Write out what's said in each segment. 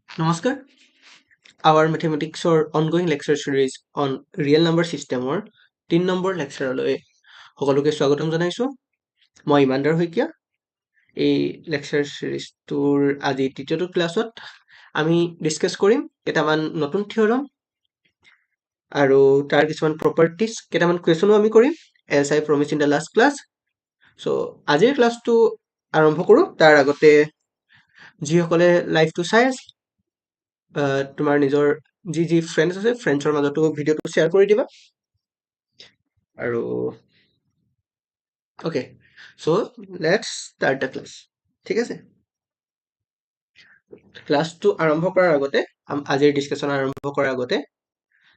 নমস্কাৰ our mathematics or ongoing lecture series on real number system or 3 number লেকচাৰলৈ সকলোকে স্বাগতম জনাইছো মই ইমানদাৰ হৈকিয়া এই লেকচাৰ সিৰিজটোৰ আজি তৃতীয়টো ক্লাছত আমি ডিসকাস কৰিম কেইটামান নতুন থিওৰম আৰু তাৰ কিছুমান প্ৰপাৰ্টিজ কেইটামান কোৱেশ্যনো আমি কৰিম as I promised in the last class so আজিৰ ক্লাছটো আৰম্ভ কৰো তাৰ আগতে যিসকলে লাইভটো চাই আছে তোমাৰ নিজৰ যি ফ্ৰেন্ডছ আছে ফ্ৰেন্ডছৰ মাজতো ভিডিওটো শ্বেয়াৰ কৰি দিবা আৰু okay so let's start the class ঠিক আছে ক্লাছটো আৰম্ভ কৰাৰ আগতে আজিৰ ডিসকাশন আৰম্ভ কৰাৰ আগতে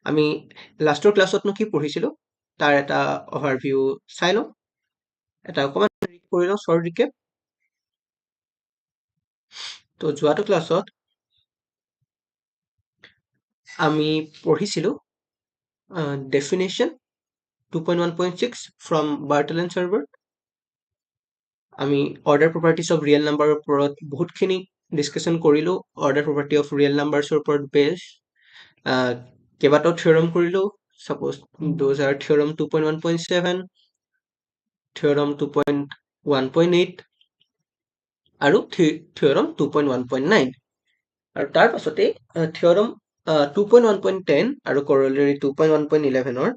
আমি লাষ্টৰ ক্লাছতনো কি পঢ়িছিলো তাৰ এটা ওভাৰভিউ চাই লওঁ এটা অকমান ৰিড কৰি লওঁ শৰ্ট ৰিকেপ তো যোৱাটো ক্লাছত আমি পঢ়িছিলো definition 2.1.6 from Bartle and Server আমি order properties of real number ওপৰত বহুতখিনি ডিসকাশন কৰিলো order property of real numbers ওপৰত বেস কেইবাটাও থিওৰম কৰিলো suppose those are theorem 2.1.7 theorem 2.1.8 আৰু theorem 2.1.9 আৰু তাৰ পাছতে theorem 2.1.10 আৰু corollary 2.1.11 ৰ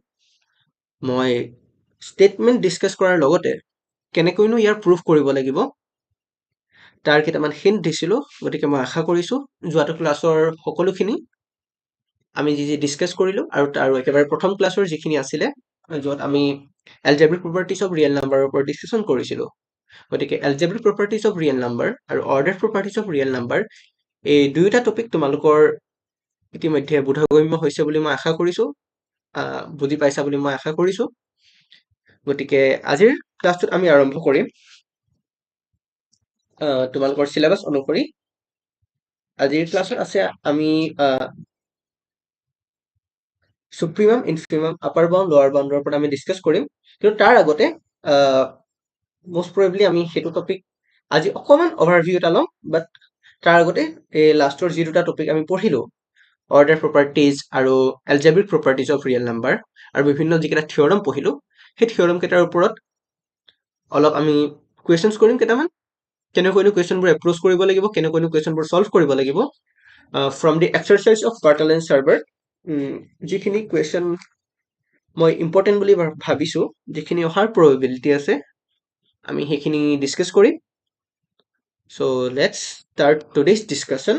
মই statement discuss কৰাৰ লগতে কেনেকৈনো ইয়াৰ প্ৰুফ কৰিব লাগিব তাৰ কেইটামান হিন্ট দিছিলো গতিকে মই আশা কৰিছো যোৱাটো ক্লাছৰ সকলোখিনি আমি যি ডিসকাস কৰিলো আৰু একেবাৰে প্ৰথম ক্লাছৰ যিখিনি আছিল যত আমি algebraic properties of real number ওপৰত ডিসকাশন কৰিছিলো গতিকে algebraic properties of real number আৰু ordered properties of real number এই দুইটা টপিক তোমালোকৰ ইতিমধ্যে বোধগম্য হৈছে বুলি মই আশা কৰিছো বুজি পাইছা বুলি মই আশা কৰিছো গতিকে আজিৰ ক্লাছটোত আমি আৰম্ভ কৰিম তোমালোকৰ সিলেবাস অনুসৰি আজিৰ ক্লাছত আছে আমি সুপ্ৰিমাম ইনফিমাম আপাৰ বাউণ্ড লোৱাৰ বাউণ্ডৰ ওপৰত আমি ডিসকাস কৰিম কিন্তু তাৰ আগতে মোস্ট প্ৰবেবলি আমি হেতু টপিক আজি অকমান ওভাৰভিউ এটা লম বাট তাৰ আগতে এই লাষ্টৰ যি দুটা টপিক আমি পঢ়িলো order properties আৰু algebraic properties of real number আৰু বিভিন্ন যিকেইটা থিওৰম পঢ়িলো সেই থিওৰম কেইটাৰ ওপৰত অলপ আমি কোৱেশ্যনছ কৰিম কেইটামান কেনেকৈনো কোৱেশ্যনবোৰ এপ্ৰোচ কৰিব লাগিব কেনেকৈনো কোৱেশ্যনবোৰ সলভ কৰিব লাগিব from the exercise of Bartle and Server যিখিনি কোৱেশ্যন মই ইম্পৰ্টেন্ট বুলি ভাবিছো যিখিনি অহাৰ probability আছে আমি সেইখিনি discuss Karim so let's start today's discussion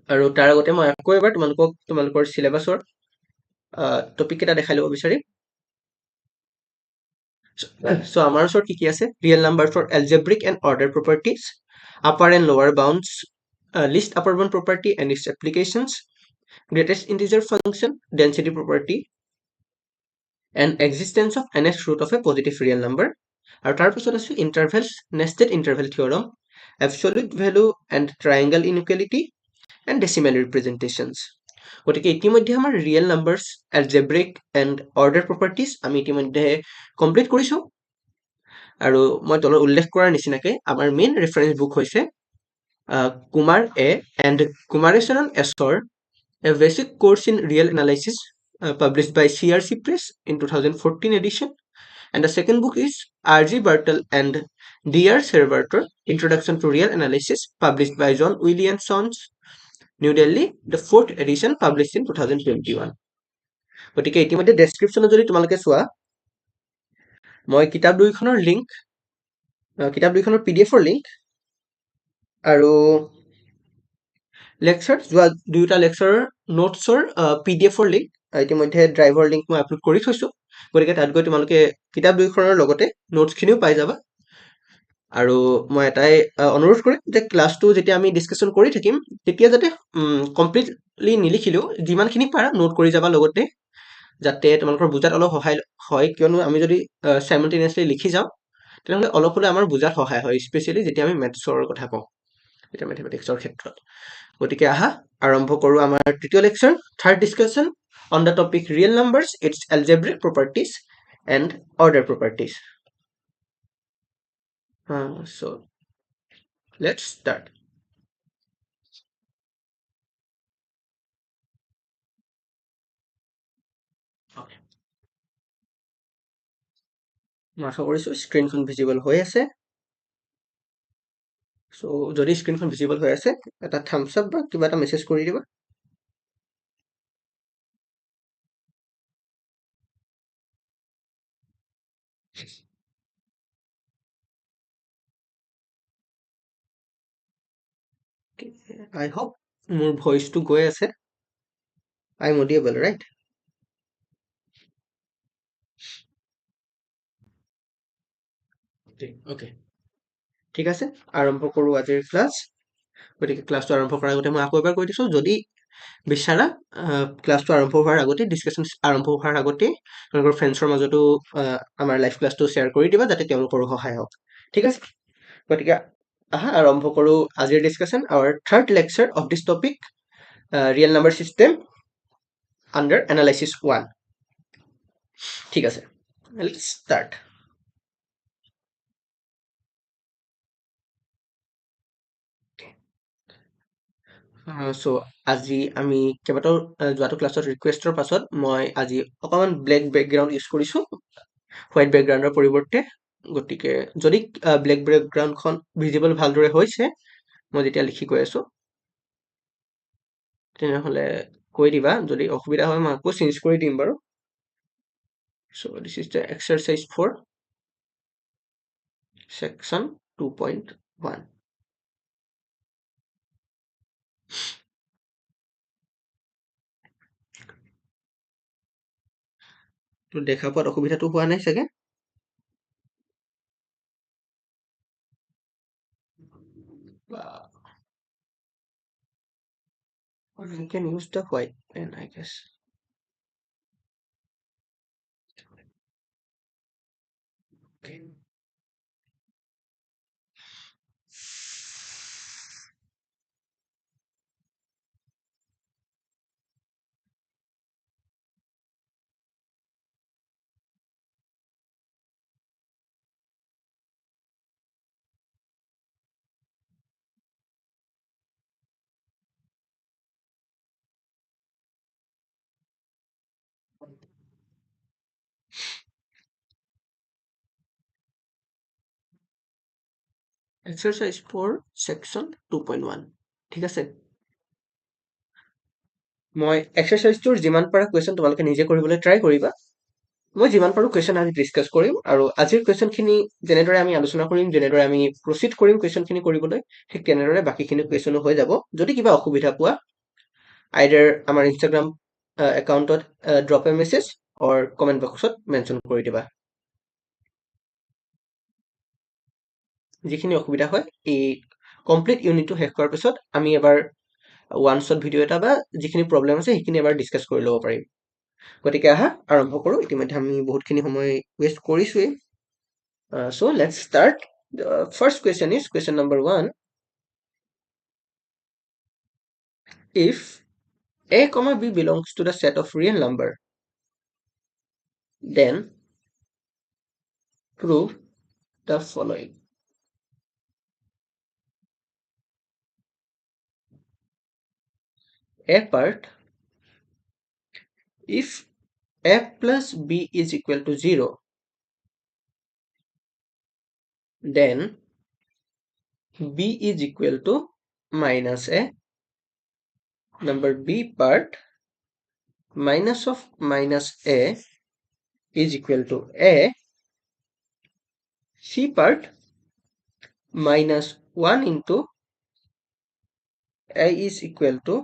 আৰু তাৰ আগতে মই আকৌ এবাৰ তোমালোকৰ সিলেবাসৰ টপিক এটা দেখাই লব বিচাৰিম so আমাৰ ওচৰত কি আছে real numbers for algebraic and order properties upper and lower bounds list upper bound property and its applications greatest integer function density property and existence of nth root of a positive real number আৰু তাৰ পিছত আছে intervals nested interval theorem absolute value and triangle inequality and decimal representations গতিকে ইতিমধ্যে আমাৰ real numbers algebraic and order properties আমি ইতিমধ্যে complete কৰিছো আৰু মই তলত উল্লেখ কৰাৰ নিচিনাকৈ আমাৰ মেইন ৰেফাৰেন্স বুক হৈছে Kumar A and Kumaresaran S or a basic course in real analysis published by CRC Press in 2014 edition and the second book is R.G. Bartle and D.R. Servater Introduction to Real Analysis published by John Williamson's New Delhi the fourth edition published in 2021 গতিকে ইতিমধ্যে ডেসক্ৰিপচনত যদি তোমালোকে চোৱা মই কিতাপ দুইখনৰ PDF ৰ link আৰু lecture যোৱা দুইটা লেকচাৰৰ নোটছৰ PDF ৰ লিংক ইতিমধ্যে ড্ৰাইভৰ লিংক মই আপলোড কৰি থৈছো গতিকে তাত গৈ তোমালোকে কিতাপ দুইখনৰ লগতে নোটছখিনিও পাই যাবা আৰু মই এটাই অনুৰোধ কৰিম যে ক্লাছটো যেতিয়া আমি ডিছকাশ্যন কৰি থাকিম তেতিয়া যাতে কমপ্লিটলি নিলিখিলেও যিমানখিনি পাৰা নোট কৰি যাবা লগতে, যাতে তোমালোকৰ বুজাত অলপ সহায় হয়, কিয়নো আমি যদি চাইমultaneously লিখি যাওঁ তেনেহ'লে অলপ হ'লেও আমাৰ বুজাত সহায় হয়, স্পেচিয়েলি যেতিয়া আমি মেথছৰ কথা কওঁ, এতিয়া মেথমেটিক্সৰ ক্ষেত্ৰত। গতিকে আহা আৰম্ভ কৰোঁ আমাৰ তৃতীয় lecture, third discussion on the topic real numbers, it's algebraic properties and order properties. So let's start. Okay. মই আশা কৰিছোঁ স্ক্ৰীনখন ভিজিবল হৈ আছে। চ' যদি স্ক্ৰীনখন ভিজিবল হৈ আছে এটা থাম্বছ আপ বা কিবা এটা মেছেজ কৰি দিবা। I hope মোৰ ভইচটো গৈ আছে। I am audible, right? Okay. ঠিক আছে, আৰম্ভ কৰোঁ আজিৰ ক্লাছ। গতিকে ক্লাছটো আৰম্ভ কৰাৰ আগতে মই আকৌ এবাৰ কৈ দিছোঁ, যদি বিচাৰা ক্লাছটো আৰম্ভ হোৱাৰ আগতে, ডিছকাশ্যন আৰম্ভ হোৱাৰ আগতে তোমালোকৰ ফ্ৰেণ্ডছৰ মাজতো আমাৰ লাইভ ক্লাছটো শ্বেয়াৰ কৰি দিবা, যাতে তেওঁলোকৰো সহায় হওক। ঠিক আছে, গতিকে আহা আৰম্ভ কৰোঁ আজিৰ discussion, our third lecture of this topic, real number system under analysis 1. ঠিক আছে, লেটছ ষ্টাৰ্ট। চ' আজি আমি কেইবাটাও যোৱাটো ক্লাছত ৰিকুৱেষ্টৰ পাছত মই আজি অকণমান ব্লেক বেকগ্ৰাউণ্ড ইউজ কৰিছোঁ হোৱাইট বেকগ্ৰাউণ্ডৰ পৰিৱৰ্তে। গতিকে যদি ব্লেক বেকগ্ৰাউণ্ডখন ভিজিবল ভালদৰে হৈছে মই যেতিয়া লিখি গৈ আছোঁ তেনেহ'লে কৈ দিবা, যদি অসুবিধা হয় মই আকৌ চেঞ্জ কৰি দিম বাৰু। চ' this is the exercise 4 section 2.1. তো দেখা পোৱাত অসুবিধাটো হোৱা নাই চাগে? Or I can use the white pen, I guess. Okay. Exercise 4 section 2.1. ঠিক আছে, মই এক্সাৰচাইজটোৰ যিমান পাৰা কুৱেশ্যন তোমালোকে নিজে কৰিবলৈ ট্ৰাই কৰিবা। মই যিমান পাৰোঁ কুৱেশ্যন আজি ডিছকাছ কৰিম, আৰু আজিৰ কুৱেশ্যনখিনি যেনেদৰে আমি আলোচনা কৰিম, যেনেদৰে আমি প্ৰচিড কৰিম কুৱেশ্যনখিনি কৰিবলৈ, ঠিক তেনেদৰে বাকীখিনি কুৱেশ্যনো হৈ যাব। যদি কিবা অসুবিধা পোৱা আইডাৰ আমাৰ ইনষ্টাগ্ৰাম একাউণ্টত drop a message or comment বক্সত মেনশ্যন কৰি দিবা। যিখিনি অসুবিধা হয় এই কমপ্লিট ইউনিটটো শেষ কৰাৰ পিছত আমি এবাৰ ওৱান শ্বট ভিডিঅ' এটা বা যিখিনি প্ৰব্লেম আছে সেইখিনি এবাৰ ডিছকাছ কৰি ল'ব পাৰিম। গতিকে আহা আৰম্ভ কৰোঁ, ইতিমধ্যে আমি বহুতখিনি সময় ৱেষ্ট কৰিছোৱেই। চ' let's start. First question is question number 1. If a comma b belongs to the set of real number, then prove the following. A part, if a plus b is equal to 0, then b is equal to minus a. Number b part, minus of minus a is equal to a. C part, minus 1 into a is equal to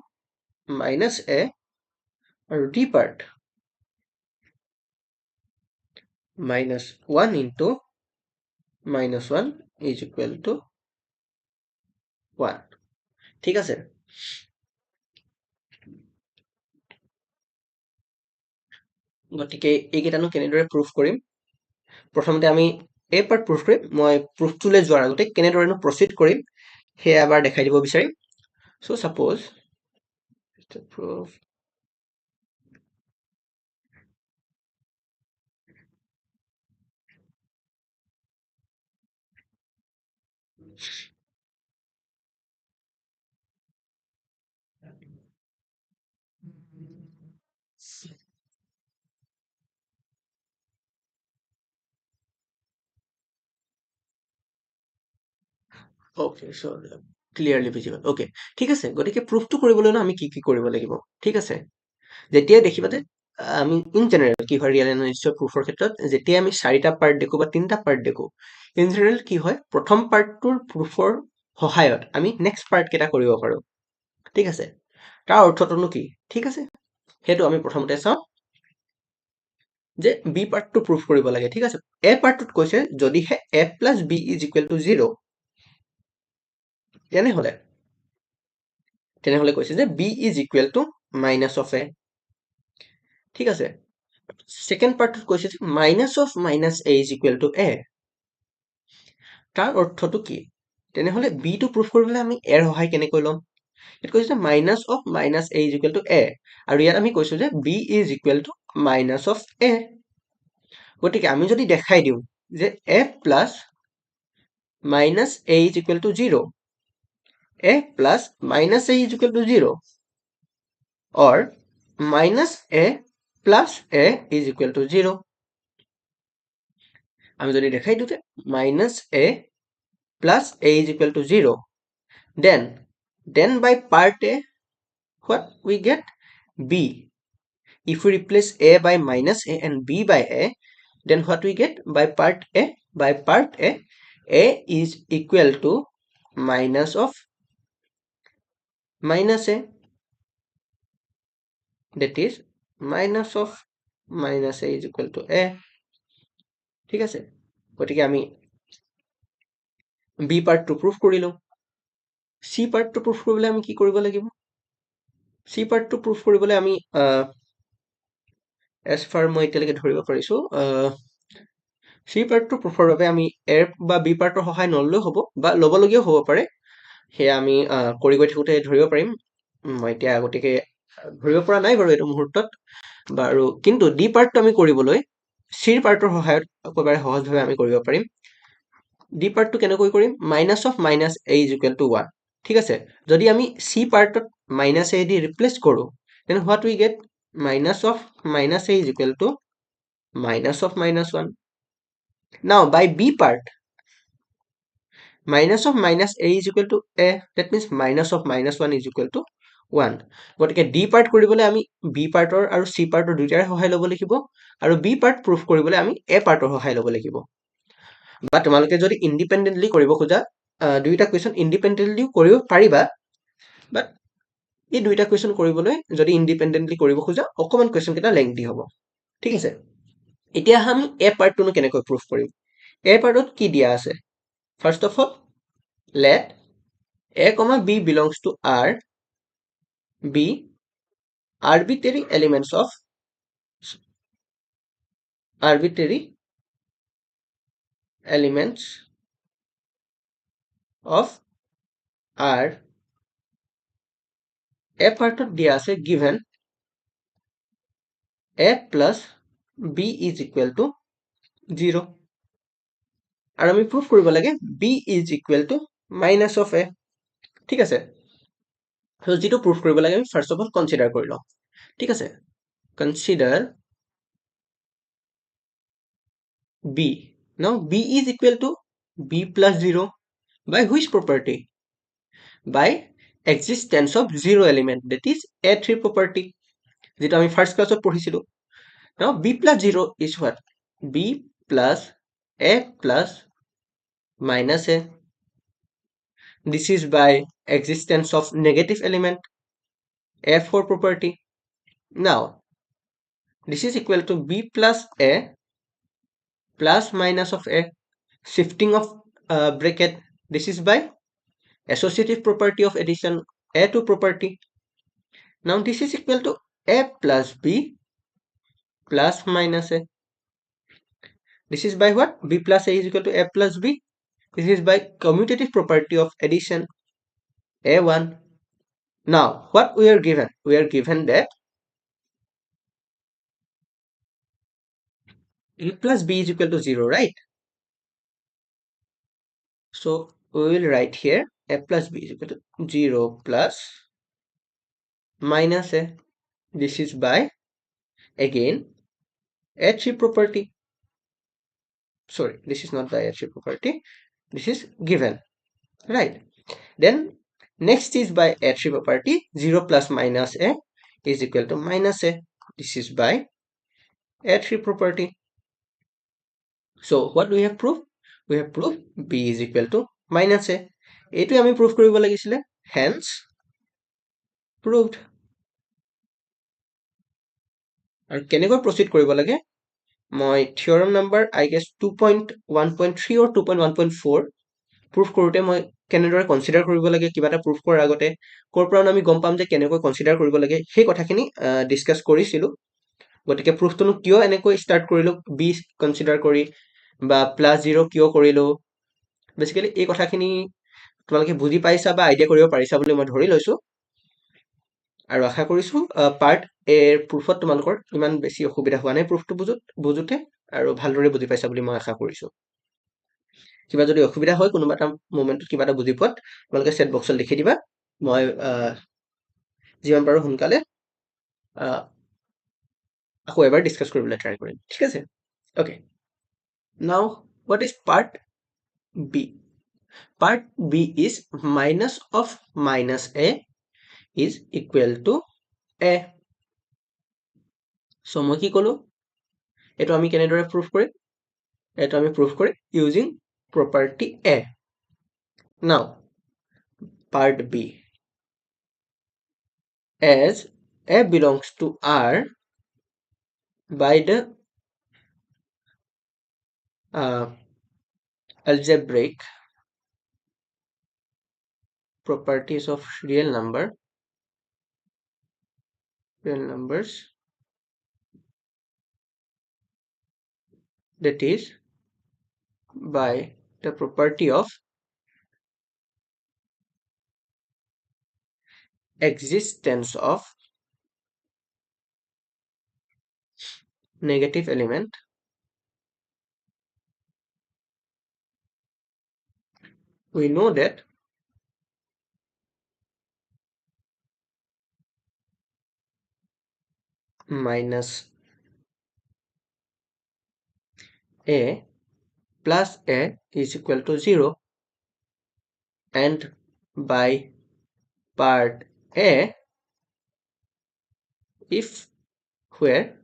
minus a. Or d part, minus 1 into minus 1 is equal to 1 ঠিক আছে গতিকে এইকেইটানো কেনেদৰে proof কৰিম প্ৰথমতে আমি এই part proof কৰিম মই প্ৰুফটোলৈ যোৱাৰ আগতে কেনেদৰেনো প্ৰচিড কৰিম সেয়া এবাৰ দেখাই দিব বিচাৰিম so suppose the proof okay so clearly visible okay ঠিক আছে গতিকে প্ৰুফটো কৰিবলৈ আমি কি কি কৰিব লাগিব ঠিক আছে যেতিয়াই দেখিবা যে আমি ইন জেনেৰেল কি হয় ৰিয়েল এনালিচিছৰ প্ৰুফৰ ক্ষেত্ৰত যেতিয়া আমি চাৰিটা পাৰ্ট দেখো বা তিনিটা পাৰ্ট দেখো ইন জেনেৰেল কি হয় প্ৰথম পাৰ্টটোৰ প্ৰুফৰ সহায়ত আমি নেক্সট পাৰ্ট কেইটা কৰিব পাৰো ঠিক আছে তাৰ অৰ্থটোনো কি ঠিক আছে সেইটো আমি প্ৰথমতে চাওঁ যে বি পাৰ্টটো প্ৰুফ কৰিব লাগে ঠিক আছে এ পাৰ্টটোত কৈছে যদিহে A plus B is equal to 0 তেনেহলে কৈছে যে B is equal to minus of A ঠিক আছে সেকেন্ড পাৰ্টটোত কৈছে যে minus of minus A is equal to A তাৰ অৰ্থটো কি তেনেহলে বি টো প্ৰুফ কৰিবলৈ আমি এৰ সহায় কেনেকৈ ল'ম ইয়াত কৈছে যে minus of minus A is equal to A আৰু ইয়াত আমি কৈছো যে B is equal to minus of A গতিকে আমি যদি দেখাই দিওঁ যে A plus minus A is equal to 0 a plus minus a is equal to 0 or minus a plus a is equal to 0 আমি যদি দেখাই দিওঁ যে minus a plus a is equal to 0 then by part a what we get b if we replace a by minus a and b by a then what we get by part a is equal to minus of minus a that is minus of minus a is equal to a ঠিক আছে গতিকে আমি B পাৰ্টটো proof কৰিলো C পাৰ্টটো proof কৰিবলৈ আমি কি কৰিব লাগিব সি পাৰ্টটো প্ৰুফ কৰিবলৈ আমি এজ ফাৰ মই এতিয়ালৈকে ধৰিব পাৰিছো সি পাৰ্টটো প্ৰুফৰ বাবে আমি এৰ বা বি পাৰ্টৰ সহায় নললেও হ'ব বা ল'বলগীয়াও হ'ব পাৰে সেয়া আমি কৰি গৈ থাকোঁতে ধৰিব পাৰিম মই এতিয়া গতিকে ধৰিব পৰা নাই বাৰু এইটো মুহূৰ্তত বাৰু কিন্তু ডি পাৰ্টটো আমি কৰিবলৈ চিৰ পাৰ্টৰ সহায়ত একেবাৰে সহজভাৱে আমি কৰিব পাৰিম ডি পাৰ্টটো কেনেকৈ কৰিম minus of minus A is equal to 1 ঠিক আছে যদি আমি চি পাৰ্টত মাইনাছ এ দি ৰিপ্লেচ কৰো then what we get minus of minus a is equal to minus of minus 1 now by b part minus of minus a is equal to a that means minus of minus 1 is equal to 1 গতিকে D part কৰিবলৈ আমি B পাৰ্টৰ আৰু চি পাৰ্টৰ দুইটাৰে সহায় ল'ব লাগিব আৰু B part proof কৰিবলৈ আমি এ পাৰ্টৰ সহায় ল'ব লাগিব বা তোমালোকে যদি ইণ্ডিপেণ্ডেণ্টলি কৰিব খোজা দুইটা কুৱেশ্যন ইণ্ডিপেণ্ডেণ্টলিও কৰিব পাৰিবা বাট এই দুইটা কুৱেশ্যন কৰিবলৈ যদি ইণ্ডিপেণ্ডেণ্টলি কৰিব খোজা অকণমান কুৱেশ্যন কেইটা লেংথি হ'ব ঠিক আছে এতিয়া আমি এ পাৰ্টটোনো কেনেকৈ প্ৰুফ কৰিম এ পাৰ্টত কি দিয়া আছে first of all let a comma b belongs to R b arbitrary elements of arbitrary elements of R a পাৰ্টত দিয়া আছে given a plus b is equal to 0 আৰু আমি প্ৰুফ কৰিব লাগে b is equal to minus of a ঠিক আছে so যেটো proof কৰিব লাগে আমি ফাৰ্স্ট অফ অল কনসিডাৰ কৰি লওঁ ঠিক আছে consider b now b is equal to b plus 0 by which property by existence of zero element that is a3 property যেটো আমি ফার্স্ট ক্লাসত পঢ়িছিলো now b plus 0 is what b plus a plus minus a this is by existence of negative element a4 property now this is equal to b plus a plus minus of a shifting of bracket. This is by associative property of addition, A to property. Now this is equal to A plus B plus minus A. This is by what? B plus A is equal to A plus B. This is by commutative property of addition, A1. Now, what we are given? We are given that A plus B is equal to 0, right? So, we will write here A plus B is equal to 0 plus minus A. This is by, again, H property. Sorry, this is not by H property. This is given, right? Then, next is by H property. 0 plus minus A is equal to minus A. This is by H property. So, what do we have proved? We have proved B is equal to minus A. এইটোৱে আমি proof কৰিব লাগিছিলে, hence proved. আৰু কেনেকৈ proceed কৰিব লাগে? মই theorem number I guess 2.1.3 or 2.1.4 proof কৰোঁতে মই কেনেদৰে consider কৰিব লাগে, কিবা এটা proof কৰাৰ আগতে ক'ৰ পৰা আমি গম পাম যে কেনেকৈ consider কৰিব লাগে, সেই কথাখিনি discuss কৰিছিলো। গতিকে proofটোনো কিয় এনেকৈ start কৰিলো B consider কৰি বা plus 0 কিয় কৰিলো, basically এই কথাখিনি তোমালোকে বুজি পাইছা বা আইডিয়া কৰিব পাৰিছা বুলি মই ধৰি লৈছো। আৰু আশা কৰিছো পাৰ্ট এ ৰ প্ৰুফত তোমালোকৰ ইমান বেছি অসুবিধা হোৱা নাই প্ৰুফটো বুজোতে, আৰু ভালদৰে বুজি পাইছা বুলি মই আশা কৰিছো। কিবা যদি অসুবিধা হয় কোনোবা এটা মোমেন্টত কিবা এটা বুজি পোৱাত তোমালোকে চেট বক্সত লিখি দিবা, মই যিমান পাৰো সোনকালে আকৌ এবাৰ ডিসকাস কৰিবলৈ ট্ৰাই কৰিম, ঠিক আছে? ওকে, নাও what is part B? Part B is minus of minus A is equal to A. So মই কি কলো, এইটো আমি কেনেদৰে proof কৰিম? এইটো আমি proof Karim using property A. Now, part B. As A belongs to R by the algebraic properties of real numbers, that is by the property of existence of negative element we know that minus A plus A is equal to 0, and by part A, if where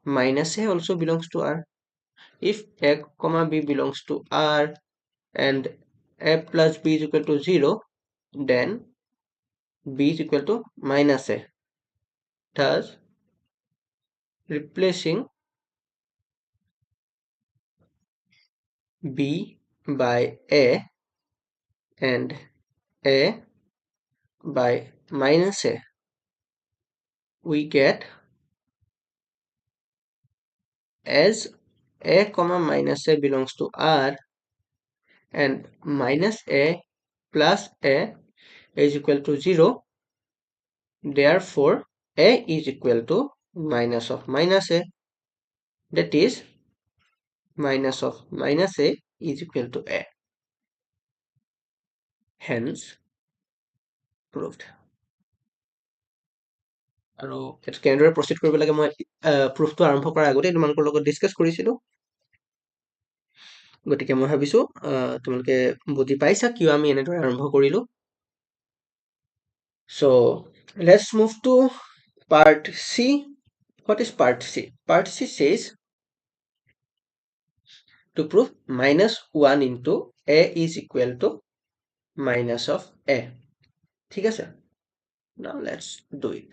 minus A also belongs to R, if A comma B belongs to R and A plus B is equal to 0, then B is equal to minus A, thus replacing B by A and A by minus A, we get as A comma minus A belongs to R and minus A plus A is equal to 0, therefore A is equal to minus of minus A, that is minus of minus A is equal to A, hence proved. আৰু এটা কেনেদৰে প্ৰসিড কৰিব লাগে মই প্ৰুফটো আৰম্ভ কৰাৰ আগতে তোমালোকৰ লগত ডিসকাস কৰিছিলো, গতিকে মই ভাবিছো তোমালোকে বুজি পাইছা কিয় আমি এনেদৰে আৰম্ভ কৰিলো। So let's move to part C. What is part C? Part C says to prove minus 1 into A is equal to minus of A. ঠিক আছে? Now let's do it.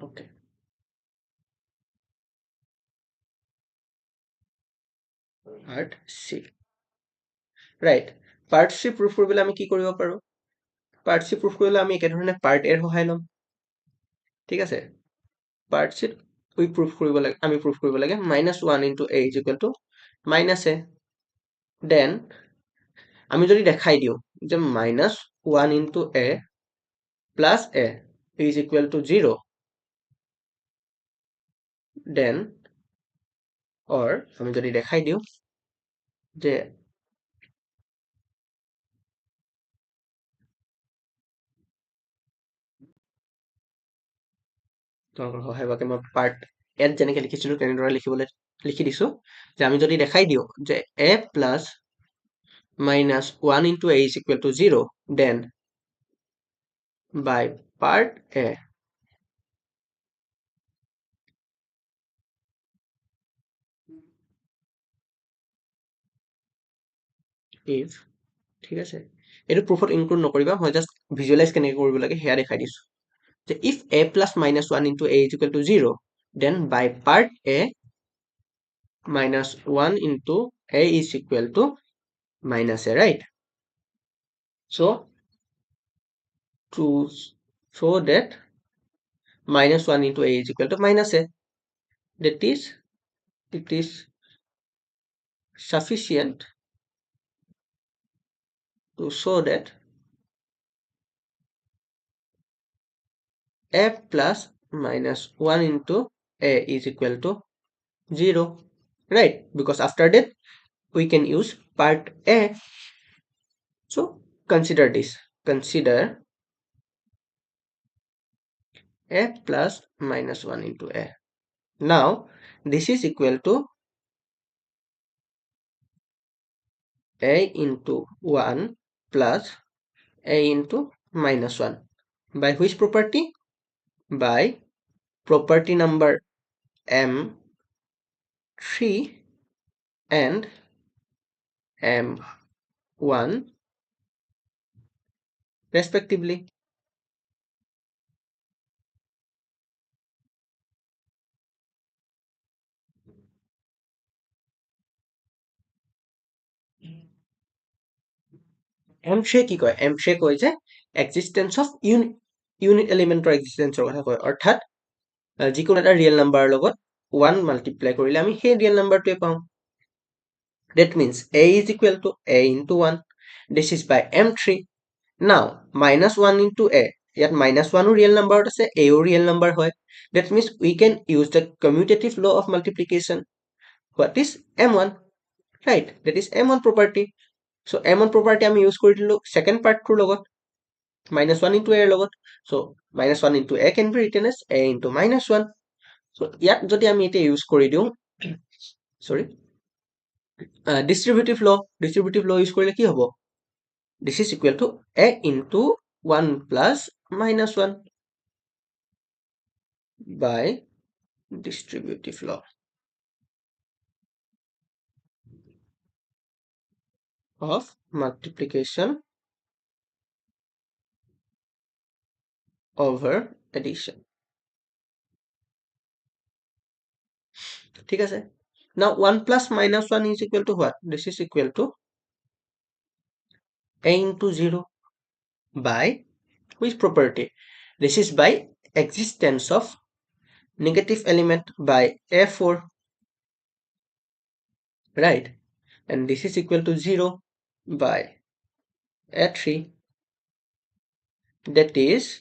Okay. Part C right part C proof কৰিবলৈ আমি কি কৰিব পাৰো part চি proof কৰিবলৈ আমি একেধৰণে পাৰ্ট এৰ সহায় ল'ম ঠিক আছে পাৰ্ট চিত আমি প্ৰুফ কৰিব লাগে -1 into a is equal to -a দেন আমি যদি দেখাই দিওঁ যে -1 into a plus a is equal to 0 then or আমি যদি দেখাই দিওঁ যে সহায়বাকে মই পাৰ্ট এত যেনেকে লিখিছিলো তেনেদৰে লিখি দিছো যে আমি যদি দেখাই দিওঁ যে a plus -1 into a is equal to 0 then by part a if ঠিক আছে এইটো প্ৰুফত ইনক্লুড নকৰিবা মই জাষ্ট ভিজুৱেলাইজ কেনেকৈ কৰিব লাগে সেয়া দেখাই দিছো যে if a plus -1 into a is equal to 0 then by part a -1 into a is equal to -a right so to show that -1 into a is equal to -a that is it is sufficient to show that a plus -1 into a is equal to 0 right because after that we can use part a so consider this consider a plus -1 into a now this is equal to a into 1 plus a into -1 by which property by property number M3 and M1 respectively M3 কি কয় M3 কয় যে existence of unit element existence কথা কয় অৰ্থাৎ যিকোনো এটা real নাম্বাৰৰ লগত 1 মাল্টিপ্লাই কৰিলে আমি সেই ৰিয়েল নাম্বাৰটোৱে পাওঁ that means a is equal to a into 1 this is by M3 now -1 into a ইয়াত -1 ও ৰিয়েল নাম্বাৰত আছে a ও ৰিয়েল নাম্বাৰ হয় that means we can use the commutative law of multiplication what is M1 right that is M1 property so M1 property আমি use কৰি দিলো second part টোৰ লগত -1 into a ৰ লগত so -1 into a can be written as a into -1 so ইয়াত যদি আমি এটা ইউজ কৰি দিওঁ sorry distributive law ইউজ কৰিলে কি হ'ব this is equal to a into 1 plus -1 by distributive law of multiplication over addition ঠিক আছে now 1 plus -1 is equal to what this is equal to a into 0 by which property this is by existence of negative element by a4 right and this is equal to 0 by a3 that is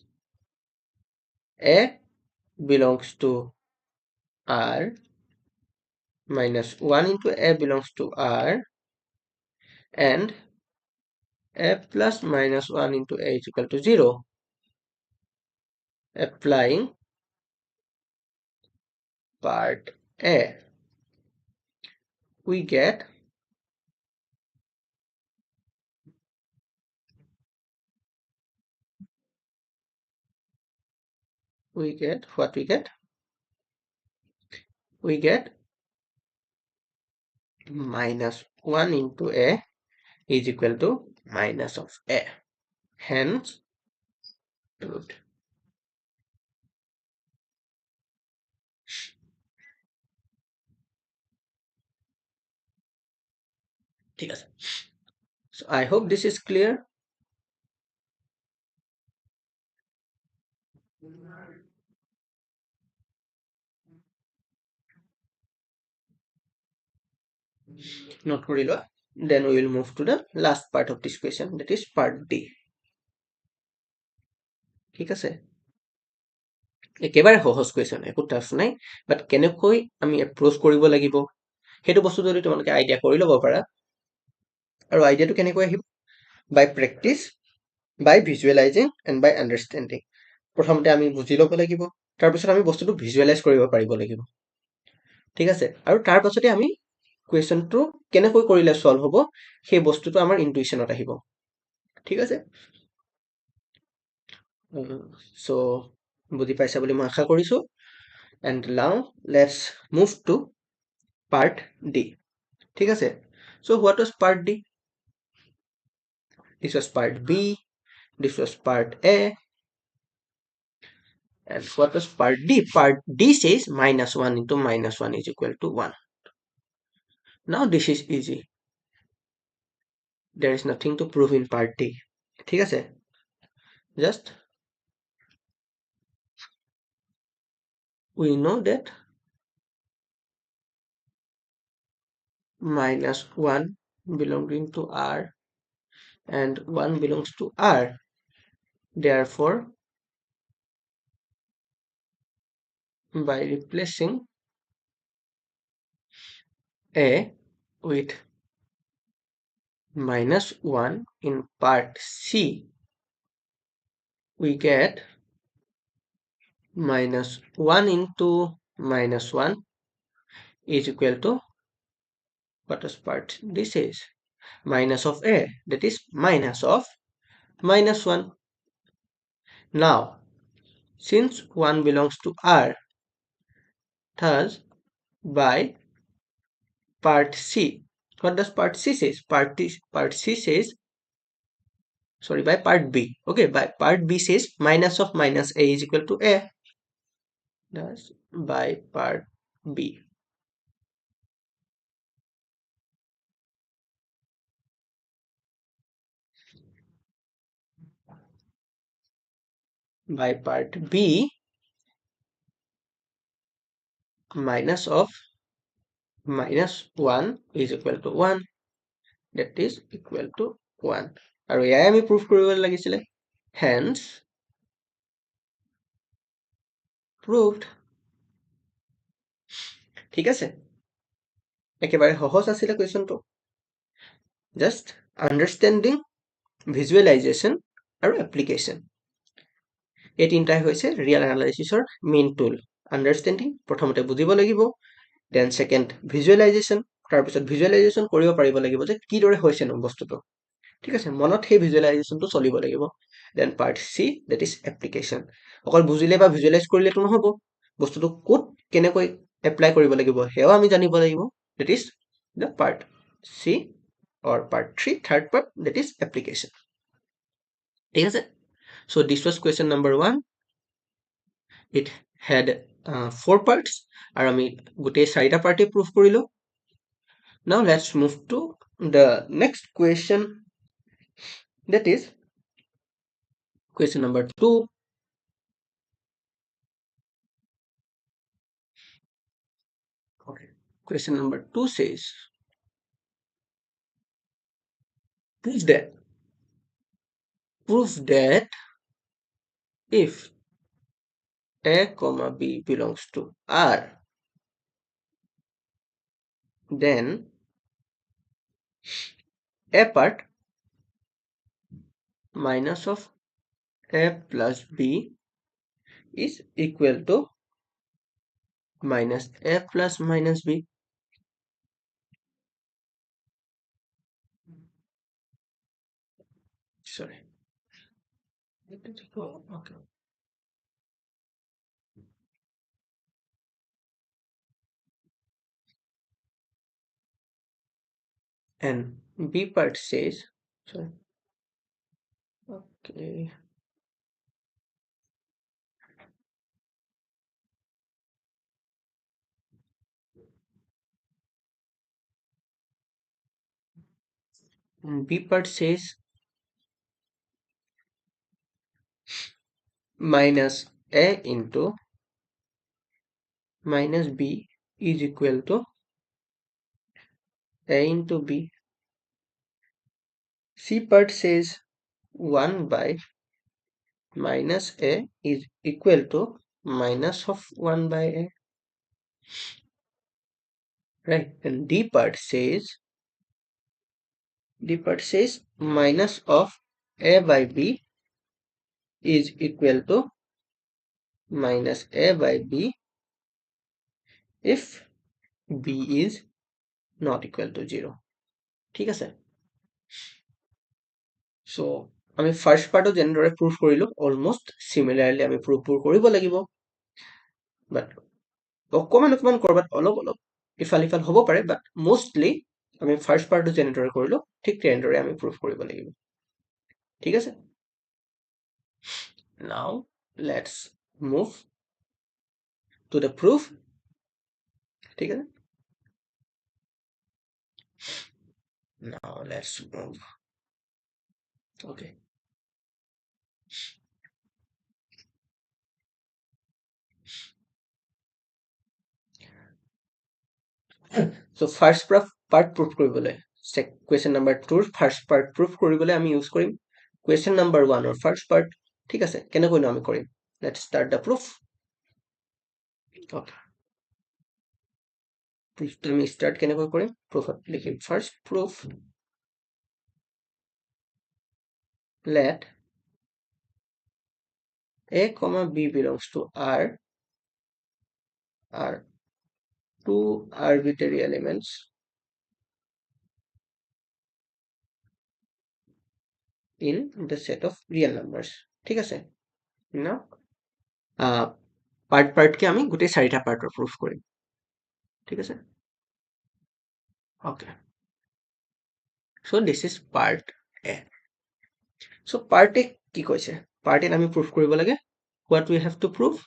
a belongs to r -1 into a belongs to r and a plus -1 into a is equal to 0 applying part a we get what we get -1 into a is equal to minus of a hence root ঠিক আছে, so I hope this is clear. Note কৰি লোৱা, then we will move to the last part of this question, that is part D. ঠিক আছে, একেবাৰে সহজ question, একো tough নাই, বাট কেনেকৈ আমি এপ্ৰ'চ কৰিব লাগিব সেইটো বস্তু যদি তোমালোকে আইডিয়া কৰি ল'ব পাৰা, আৰু আইডিয়াটো কেনেকৈ আহিব, by practice, by visualizing and by understanding. প্ৰথমতে আমি বুজি ল'ব লাগিব, তাৰপিছত আমি বস্তুটো ভিজুৱেলাইজ কৰিব পাৰিব লাগিব। ঠিক আছে, আৰু তাৰ পাছতে আমি কুৱেশ্যনটো কেনেকৈ কৰিলে চল্ভ হ'ব সেই বস্তুটো আমাৰ ইনটুইশ্যনত আহিব। ঠিক আছে, so বুজি পাইছা বুলি মই আশা কৰিছো, and now let's move to part D. ঠিক আছে, so what was part D? This was part B, this was part A, and what was part D? Part D says -1 into -1 is equal to 1. Now this is easy, there is nothing to prove in part D. ঠিক আছে, just we know that -1 belonging to R and 1 belongs to R, therefore by replacing A with -1 in part C, we get -1 into -1 is equal to, what is part this is minus of A, that is minus of -1. Now since 1 belongs to R, thus by part C, what does part C says? Part C says, sorry, by part B, okay, by part B says minus of -A is equal to A, thus by part B, by part B, minus of -1 is equal to 1, that is equal to 1, আৰু এয়াই আমি proof কৰিব লাগিছিলে, hence proved. ঠিক আছে, একেবাৰে সহজ আছিলে কুৱেশ্যনটো, জাষ্ট আণ্ডাৰষ্টেণ্ডিং, ভিজুৱেলাইজেশ্যন আৰু এপ্লিকেশ্যন, এই তিনিটাই হৈছে ৰিয়েল এনালাইচিছৰ মেইন টুল। আণ্ডাৰষ্টেণ্ডিং, প্ৰথমতে বুজিব লাগিব, দেন ছেকেণ্ড ভিজুৱেলাইজেশ্যন, তাৰপিছত ভিজুৱেলাইজেশ্যন কৰিব পাৰিব লাগিব যে কিদৰে হৈছেনো বস্তুটো, ঠিক আছে, মনত সেই ভিজুৱেলাইজেশ্যনটো চলিব লাগিব, then part C, that is application. অকল বুজিলে বা ভিজুৱেলাইজ কৰিলেতো নহ'ব, বস্তুটো ক'ত কেনেকৈ এপ্লাই কৰিব লাগিব সেয়াও আমি জানিব লাগিব, that is the part C or part 3, third part, that is application. ঠিক আছে, so this was question number 1. It had 4 parts আৰু আমি গোটেই 4টা পাৰ্টে proof কৰিলো। Now let's move to the next question, that is question number 2. Okay, question number 2 says, prove that if A comma B belongs to R, then A part minus of A plus B is equal to minus A plus minus B. Sorry. Okay. And B part says, sorry. Okay. B part says minus A into minus B is equal to A into B. C part says 1 by minus A is equal to minus of 1 by A. Right, and D part says minus of A by B is equal to minus A by B if B is not equal to 0. ঠিক আছে, so আমি first পার্টও যেনেদৰে proof কৰিলো almost সিমিলাৰলি আমি প্ৰুফবোৰ কৰিব লাগিব, but অকমান কৰবাত অলপ ইফাল ইফাল হ'ব পাৰে, বাট মোষ্টলি আমি ফাৰ্স্ট পাৰ্টটো যেনেদৰে কৰিলো ঠিক তেনেদৰে আমি প্ৰুফ কৰিব লাগিব। ঠিক আছে, now let's move to the proof। ঠিক আছে, now let's move, okay। So first part proof কৰিবলৈ question number 2 first part proof কৰিবলৈ আমি use Karim question number 1 or first part। ঠিক আছে, কেনেকৈ আমি কৰিম, let's start the proof। okay, proof আমি start কেনেকৈ কৰিম, proof লিখিম first proof let A comma B belongs to R are two arbitrary elements in the set of real numbers। ঠিক আছে, now part কে আমি গোটেই 4টা পাৰ্টৰ proof কৰিম। ঠিক আছে, okay, so this is part A। so part A কি কৈছে, part A আমি proof কৰিব লাগে what we have to prove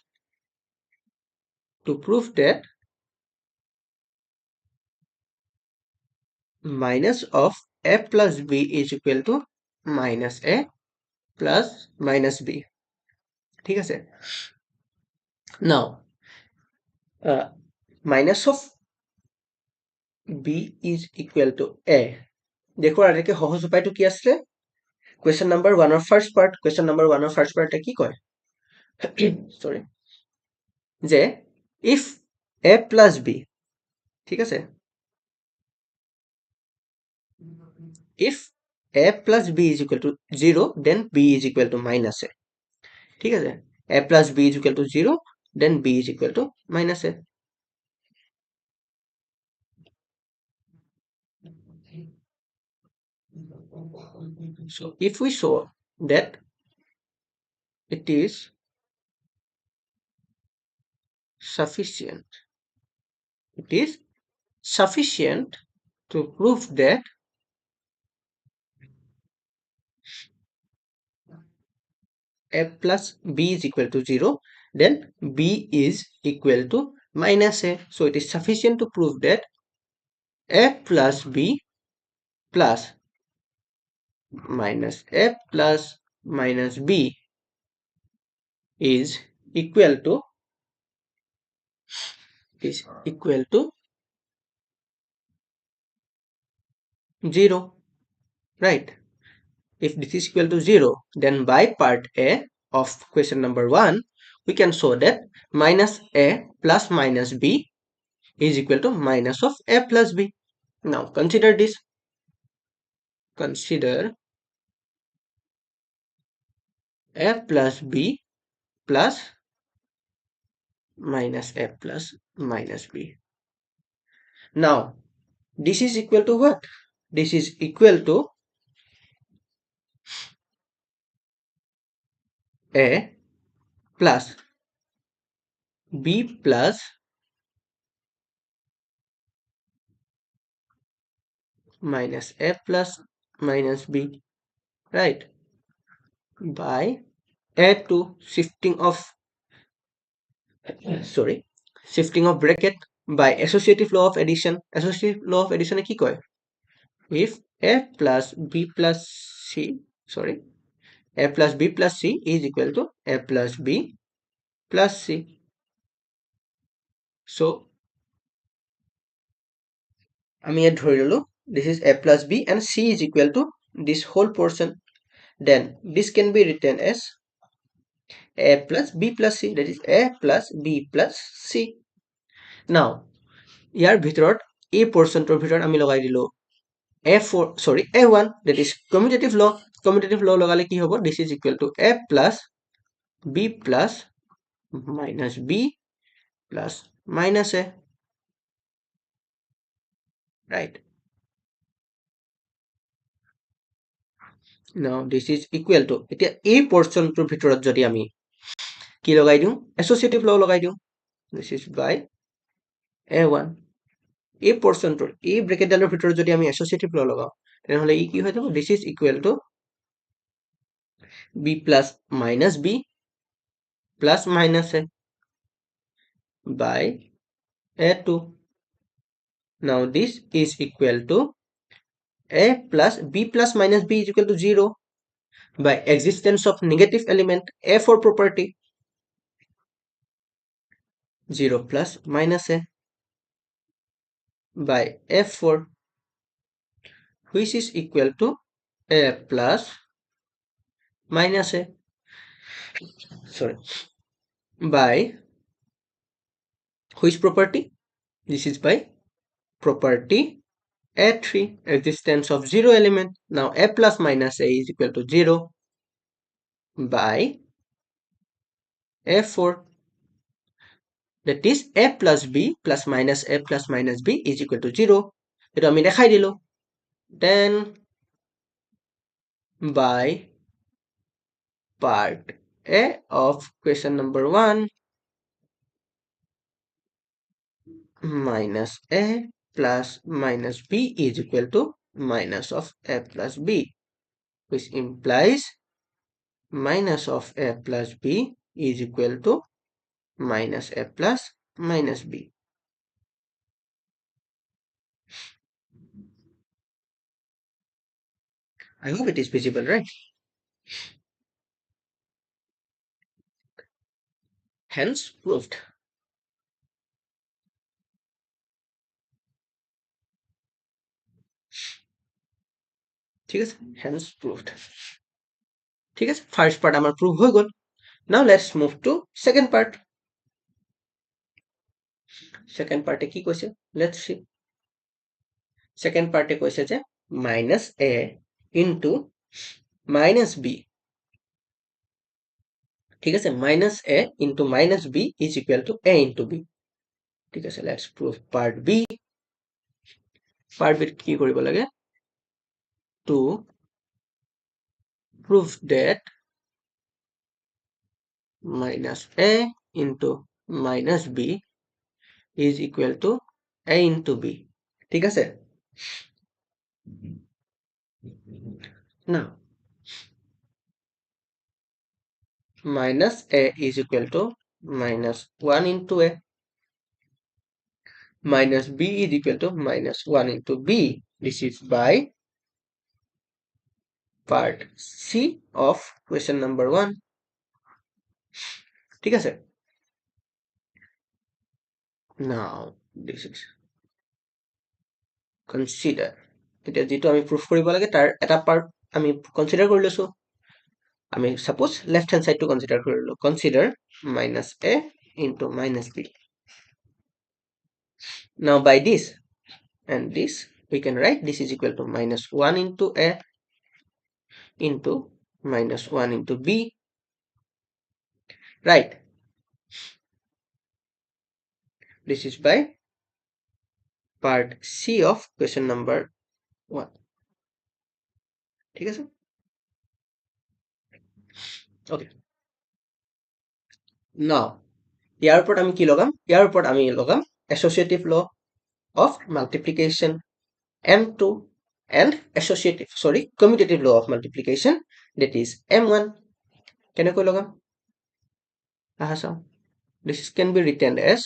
that minus of A plus B is equal to minus A plus minus B। ঠিক আছে, now minus of B is equal to A দেখো আরেকে সহজ উপায়টো কি আছে, question number 1 or first part, question number 1 or first part কি কয় sorry, যে if A plus B, ঠিক আছে, if A plus B is equal to 0 then B is equal to minus A। ঠিক আছে, A plus B is equal to 0 then B is equal to minus A। so if we show that it is sufficient to prove that A plus B is equal to 0 then B is equal to minus A। so it is sufficient to prove that A plus B plus minus A plus minus B is equal to 0, right? If this is equal to 0 then by part A of question number 1 we can show that minus A plus minus B is equal to minus of A plus B। now consider this, consider A plus B plus minus A plus minus B। now this is equal to what, this is equal to A plus B plus minus A plus minus B, right? by A2 shifting of bracket by associative law of addition। associative law of addition কি কয়, if a plus b plus c, sorry, a plus b plus c is equal to a plus b plus c. So আমি ইয়াত ধৰি ললো this is a plus b and c is equal to this whole portion. Then this can be written as a plus b plus c, that is a plus b plus c. Now ইয়াৰ ভিতৰত এই portionটোৰ ভিতৰত আমি লগাই দিলো a4, sorry, a1, that is commutative law. Commutative law লগালে কি হ'ব? This is equal to a plus b plus minus b plus minus a, right? Now this is equal to, এতিয়া এই portionটোৰ ভিতৰত যদি আমি কি লগাই দিওঁ? Associative law লগাই দিওঁ. This is by a1. এই portionটোৰ এই ব্ৰেকেটডালৰ ভিতৰত যদি আমি associative law লগাওঁ তেনেহ'লে ই কি হৈ যাব? This is equal to b plus minus b plus minus a by a2. Now this is equal to a plus b plus minus b is equal to 0 by existence of negative element a4 property. 0 plus minus a by f4, which is equal to a plus minus a, sorry, by which property? This is by property a3, existence of 0 element. Now a plus minus a is equal to 0 by a4, that is a plus b plus minus a plus minus b is equal to 0. এটো আমি দেখাই দিলো. Then by part a of question number 1, minus a plus minus b is equal to minus of a plus b, which implies minus of a plus b is equal to minus a plus minus b. I hope it is visible, right? Hence proved. ঠিক আছে, hence proved. ঠিক আছে, first part আমার prove হয়ে গেল. Now let's move to second part. Second part কি কৈছে? Let's see. Second part কৈছে যে minus a into minus b. ঠিক আছে, minus a into minus b is equal to a into b. ঠিক আছে, let's prove part b. Part b কি কৰিব লাগে? To prove that minus a into minus b is equal to a into b. ঠিক আছে? Now minus a is equal to minus 1 into a, minus b is equal to minus 1 into b. This is by part c of question number 1. ঠিক আছে? Now this is consider. এতিয়া যেটো আমি proof কৰিব লাগে তাৰ এটা part আমি consider কৰি লৈছো. আমি suppose left hand side to consider কৰিলো. Consider minus a into minus b. Now by this and this we can write this is equal to minus 1 into a into minus 1 into b, right? This is by part c of question number 1. ঠিক আছে? Okay. Now ইয়াৰ ওপৰত আমি কি লগাম? ইয়াৰ ওপৰত আমি লগাম associative law of multiplication m2 and commutative law of multiplication, that is m1. কেনেকৈ লগাম? আহা চাও. This can be written as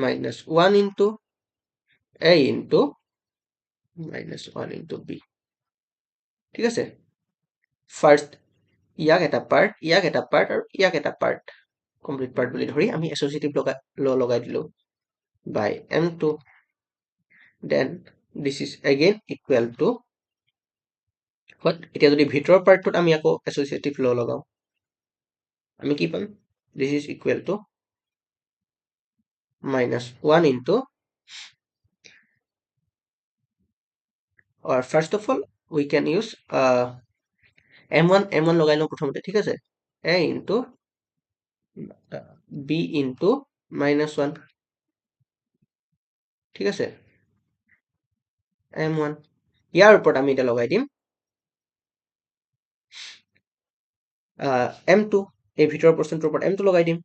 minus 1 into a into minus 1 into b. ঠিক আছে, ফাৰ্ষ্ট ইয়াক এটা পাৰ্ট, ইয়াক এটা পাৰ্ট আৰু ইয়াক এটা পাৰ্ট, কমপ্লিট পাৰ্ট বুলি ধৰি আমি এছ'চিয়েটিভ লগাই দিলো by m2, then this is again equal to what? এতিয়া যদি ভিতৰৰ পাৰ্টটোত আমি আকৌ এছ'চিয়েটিভ লগাও, আমি কি পাম? This is equal to minus 1 into, or first of all we can use m1 লগাই লওঁ প্ৰথমতে, ঠিক আছে, a into b into minus 1, ঠিক আছে, m1, ইয়াৰ ওপৰত আমি এটা লগাই দিম m2, এই ভিতৰৰ পোৰ্চনটোৰ ওপৰত m2 লগাই দিম,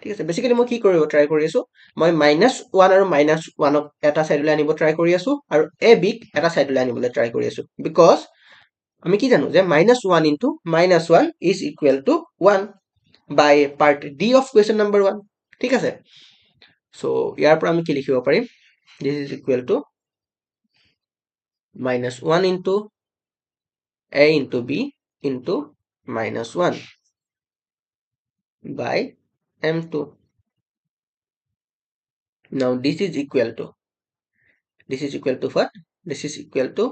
ঠিক আছে। বেচিকেলি মই কি কৰিব ট্ৰাই কৰি আছো, মই -1 আৰু -1ক এটা চাইডলৈ আনিব ট্ৰাই কৰি আছো আৰু a b ক এটা চাইডলৈ আনিবলৈ ট্ৰাই কৰি আছো, বিকজ আমি কি জানো যে -1 into -1 is equal to 1 by part d of question number 1, ঠিক আছে। so ইয়াৰ পৰা আমি কি লিখিব পাৰিম, this is equal to -1 into a into b into -1 by m2. Now this is equal to what? This is equal to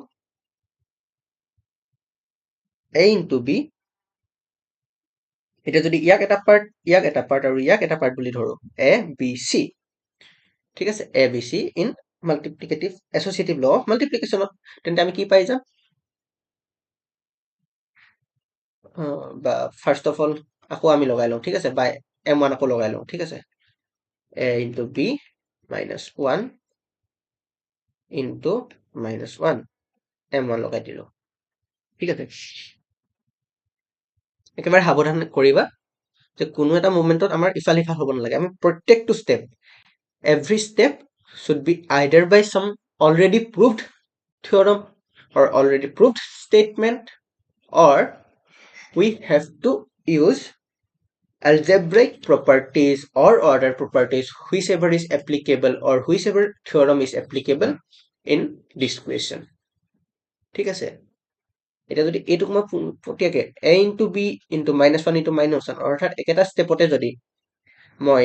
a into b, এতিয়া যদি ইয়াক এটা পাৰ্ট, ইয়াক এটা পাৰ্ট আৰু ইয়াক এটা পাৰ্ট বুলি ধৰো, a b c, ঠিক আছে, a b c in multiplicative associative law of মাল্টিপ্লিকেশ্যনত, তেন্তে আমি কি পাই যাম, বা ফাৰ্ষ্ট অফ অল আকৌ আমি লগাই লওঁ, ঠিক আছে, বাই m1 আকৌ লগাই লওঁ, ঠিক আছে, a into b minus 1 into -1, m1 লগাই দিলো, ঠিক আছে। একেবাৰে সাৱধান কৰিবা যে কোনো এটা মুভমেন্টত আমাৰ ইফাল সিফাল হ'ব নালাগে, আমি প্ৰত্যেকটো step, every step should be either by some already proved theorem or already proved statement, or we have to use algebraic properties or order properties, whichever is applicable or whichever theorem is applicable in this question, ঠিক আছে। এতিয়া যদি এইটোক মই পটিয়াকে a into b into -1 into -1, অৰ্থাৎ একেটা ষ্টেপতে যদি মই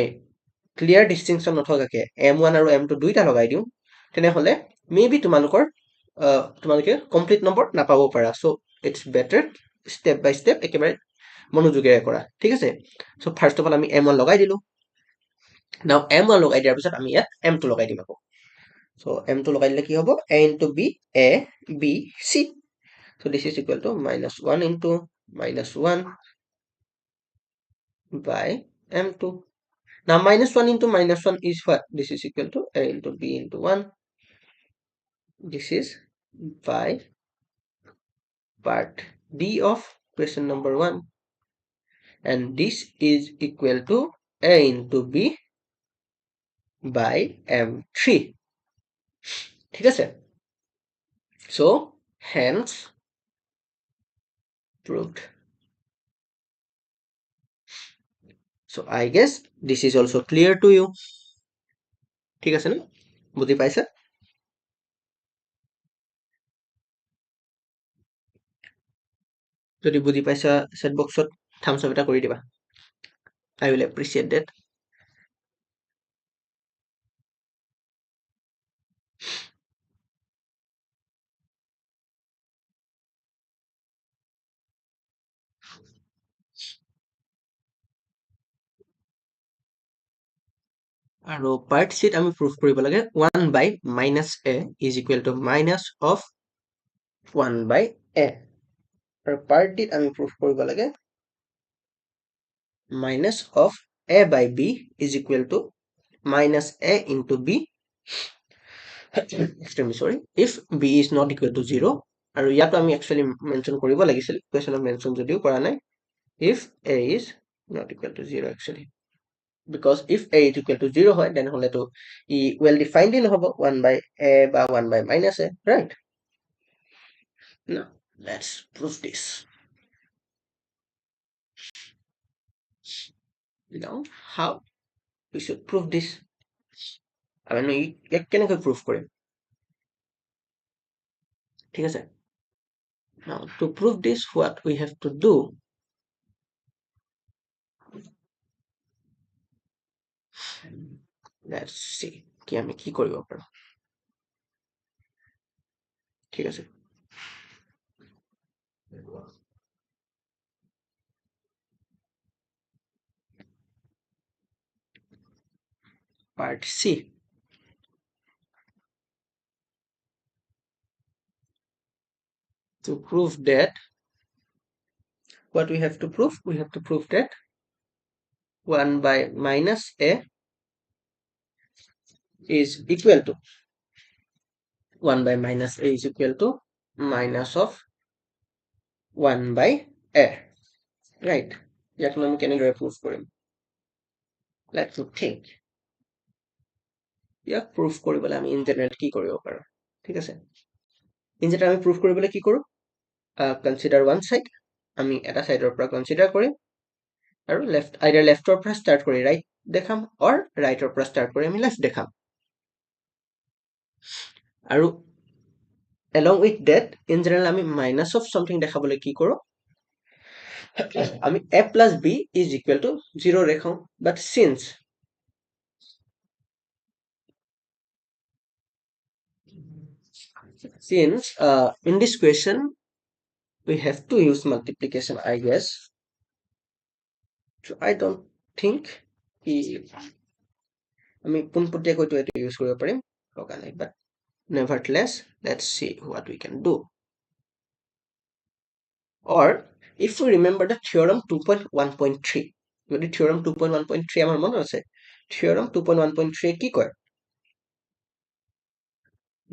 ক্লিয়াৰ ডিষ্টিংশ্যন নথকাকে m1 আৰু m2 দুইটা লগাই দিওঁ, তেনেহ'লে মেবি তোমালোকে কমপ্লিট নম্বৰ নাপাব পাৰা। So' it's better step by step একেবাৰে মনোযোগেৰে কৰা, ঠিক আছে। চ' ফাৰ্ষ্ট অফ অল আমি m1 লগাই দিলো, নাও m1 লগাই দিয়াৰ পিছত আমি ইয়াত m2 লগাই দিম আকৌ। চ' m2 লগাই দিলে কি হ'ব, a into b, a b c, so this is equal to -1 into -1 by m2. Now -1 into -1 is what? This is equal to a into b into 1. This is by part d of question number 1, and this is equal to a into b by m3, ঠিক আছে। So hence proved. So I guess this is also clear to you, ঠিক আছে না, বুঝি পাইছা? যদি বুঝি পাইছা চেট বক্সত থামছ আপ এটা কৰি দিবা, I will appreciate that. আৰু পাৰ্ট চিত আমি প্ৰুফ কৰিব লাগে 1 by -a is equal to minus of 1 by a, আৰু পাৰ্ট ডিত আমি প্ৰুফ কৰিব লাগে minus of a by b is equal to minus a into b, extremely sorry, if b is not equal to 0, আৰু ইয়াতো আমি actually mention কৰিব লাগিছিল, কুৱেশ্যনত মেনশ্যন যদিও কৰা নাই, if a is not equal to 0 actually, because if a is equal to 0 হয় তেনেহ'লে তো ই well defined নহ'ব 1 by a বা 1 by -a, right? Now let's prove this. Now how we should prove this? আমি ইয়াক কেনেকৈ prove কৰিম? ঠিক আছে? Now to prove this, what we have to do, let's see কি আমি কি কৰিব পাৰো। ঠিক আছে, part C, to prove that, what we have to prove, we have to prove that 1 by minus a is equal to 1 by minus a is equal to minus of 1 by a, right? ইয়াক আমি কেনেদৰে prove Karim? Let's think. ইয়াক proof কৰিবলৈ আমি in general কি কৰিব পাৰো? ঠিক আছে, in general আমি proof কৰিবলৈ কি কৰো? Consider one side, আমি এটা সাইডৰ পৰা consider কৰিম আৰু either leftৰ পৰা start কৰি right দেখাম or rightৰ পৰা start কৰি আমি left দেখাম। আৰু along with that, in general আমি minus of something দেখাবলৈ কি কৰো? আমি a plus b is equal to 0 দেখাও। But since in this question we have to use multiplication, I guess, so I don't think আমি পোনপটীয়াকৈ এইটো ইউজ কৰিব পাৰিম লগা নাই, but nevertheless let's see what we can do. Or if we remember the theorem 2.1.3, যদি theorem 2.1.3 আমাৰ মনত আছে, theorem 2.1.3 কি কয়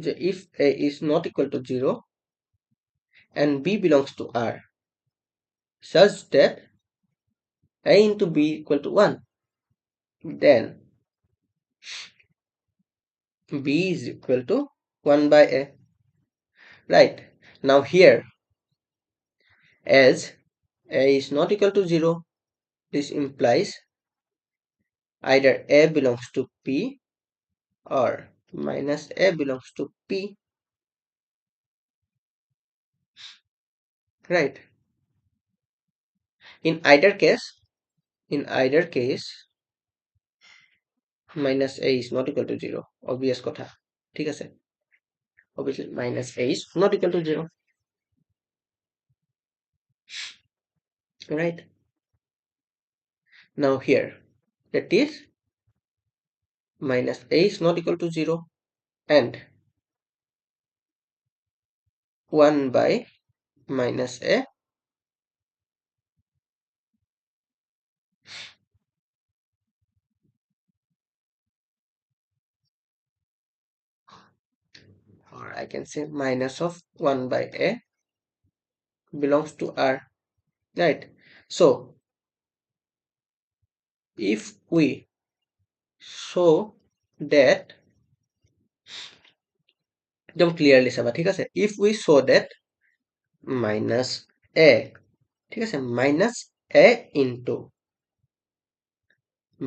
যে if a is not equal to 0 and b belongs to R such that a into b equal to 1, then b is equal to 1 by a, right? Now here, as a is not equal to 0, this implies either a belongs to p or minus a belongs to p, right? In either case minus a is not equal to 0, obvious কথা, ঠিক আছে? Obviously minus a is not equal to 0, right? Now here, that is minus a is not equal to 0 and 1 by minus a or I can say minus of 1 by a belongs to R, right? So if we show that, একদম clearly চাবা, ঠিক আছে? If we show that minus a, ঠিক আছে, minus a into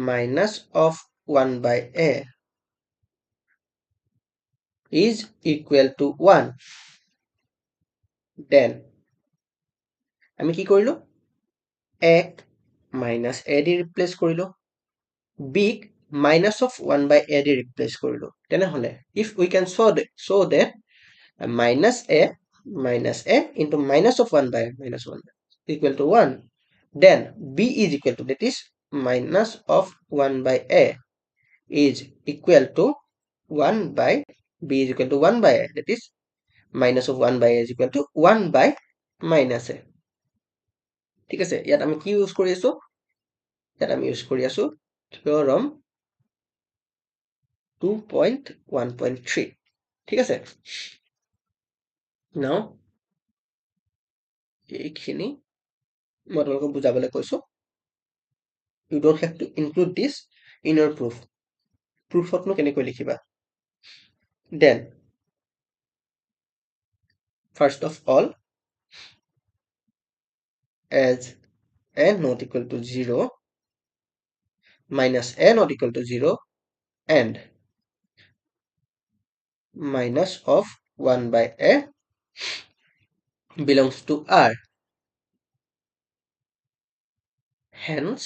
minus of 1 by a is equal to 1, then আমি কি কৰিলো? a minus a the replace কৰিলো, b minus of 1 by a the replace কৰিলো, তেনেহলে if we can show that minus a into minus of 1 by minus 1 equal to 1, then b is equal to, that is minus of 1 by a is equal to 1 by b is equal to 1 by a, that is minus of 1 by a is equal to 1 by minus a, ঠিক আছে? ইয়াত আমি কি use কৰি আছো? ইয়াত আমি use কৰি আছো theorem 2.1.3, ঠিক আছে? Now এইখিনি মই তোমালোকক বুজাবলৈ কৈছো, you don't have to include this in your proof. Proofত নো কেনেকৈ লিখিবা? Then first of all, as a not equal to 0, minus a not equal to 0 and minus of 1 by a belongs to R. Hence,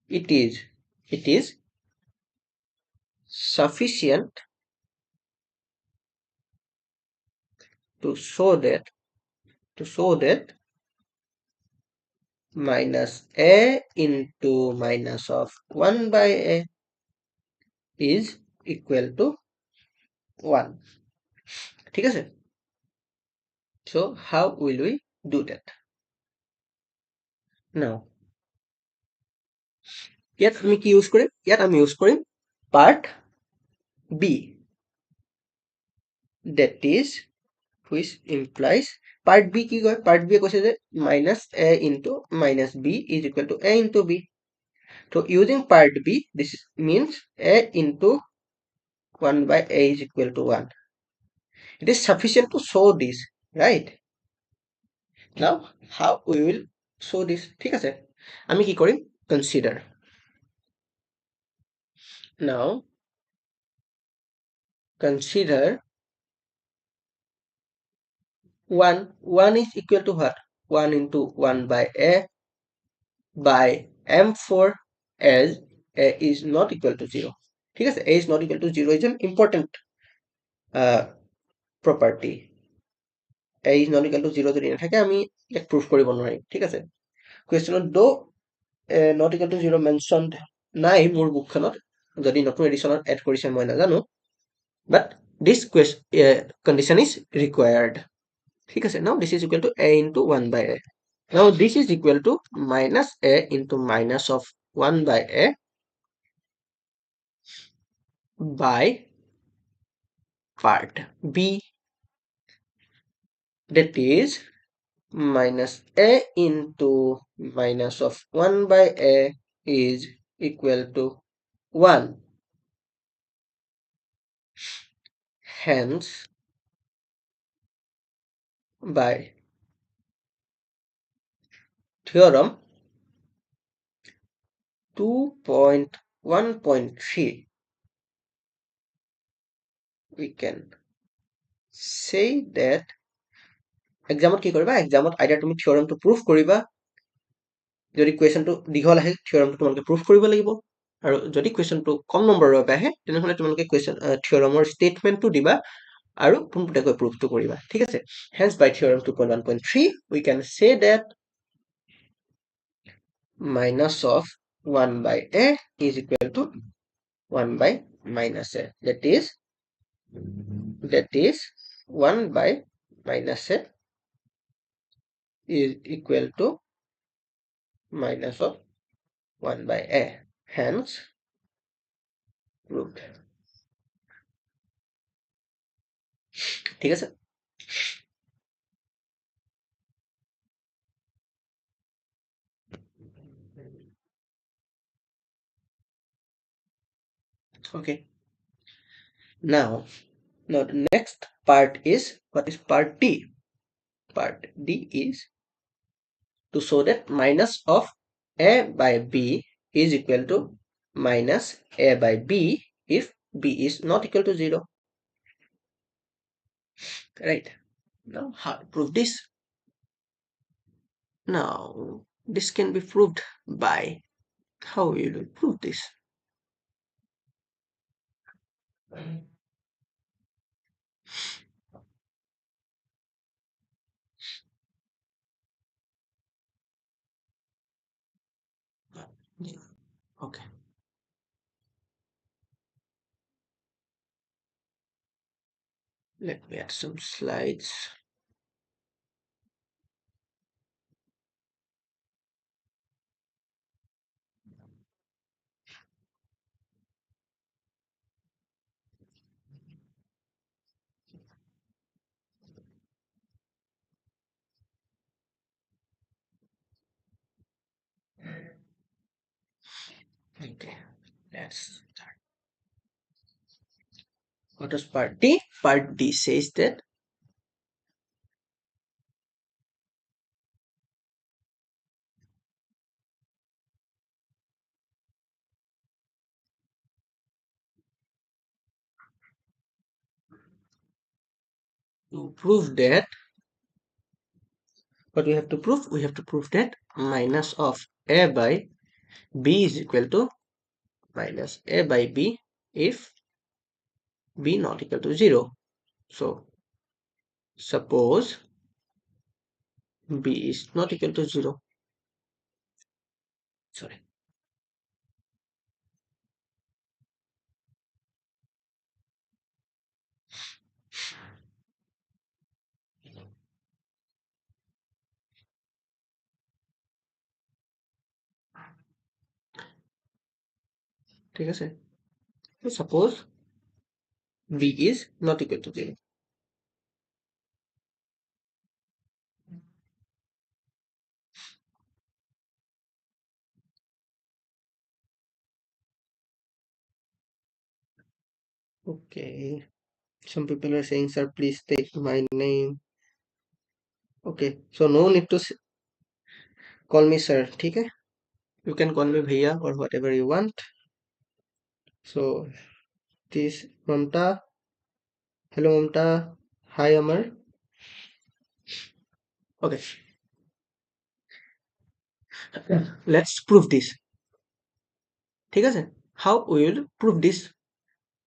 it is sufficient to show that minus a into minus of 1 by a is equal to 1. ঠিক আছে? So how will we do that? Now ইয়াত আমি কি use কৰিম? ইয়াত আমি use Karim part b, that is which implies part b কি কয়? part b কৈছে যে minus a into minus b is equal to a into b. So using part b, this means a into 1 by a is equal to 1. It is sufficient to show this, right? Now how we will show this? ঠিক আছে, আমি কি কৰিম? Consider. Now consider 1 is equal to what? 1 into 1 by a by m4 as a is not equal to 0. ঠিক আছে, a is not equal to 0 is an important property. a is not equal to 0 যদি নাথাকে আমি ইয়াক proof কৰিব নোৱাৰিম। ঠিক আছে, কুৱেশ্যনত not equal to 0 mentioned নাই মোৰ বুকখনত, যদি নতুন এডিশ্যনত এড কৰিছে মই নাজানো, but this condition is required. ঠিক আছে, now this is equal to a into 1 by a. Now this is equal to minus a into minus of 1 by a by part b, that is minus a into minus of 1 by a is equal to 1. Hence, by theorem 2.1.3, we can say that examত কি কৰিবা? examত either তুমি theoremটো proof কৰিবা, যদি কুৱেশ্যনটো দীঘল আহে theoremটো তোমালোকে proof কৰিব লাগিব, আৰু যদি কুৱেশ্যনটো কম নম্বৰৰ বাবে আহে তেনেহ'লে তোমালোকে theoremৰ statementটো দিবা আৰু পোনপটীয়াকৈ proofটো কৰিবা। ঠিক আছে, hence by theorem 2.1.3 we can say that minus of 1 by a is equal to 1 by minus a, that is 1 by minus a is equal to minus of 1 by a, hence proved. ঠিক আছে, okay. Now the next part is, what is part d? Part d is to show that minus of a by b is equal to minus a by b if b is not equal to 0. Right, now how to prove this? Now this can be proved by, how will we prove this? Okay, let me add some slides. Okay, let's start. What is part d? Part d says that to prove that, what we have to prove? We have to prove that minus of a by b is equal to minus a by b if b not equal to 0. So suppose b is not equal to 0. Sorry. ঠিক আছে? So suppose b is not equal to 0. Okay. Some people are saying, sir, please take my name. Okay. So no need to call me sir. Okay? You can call me bhaiya or whatever you want. So this Mamta. Hello Mamta. Hi Amar. Okay. Let's prove this. ঠিক আছে? How we will prove this?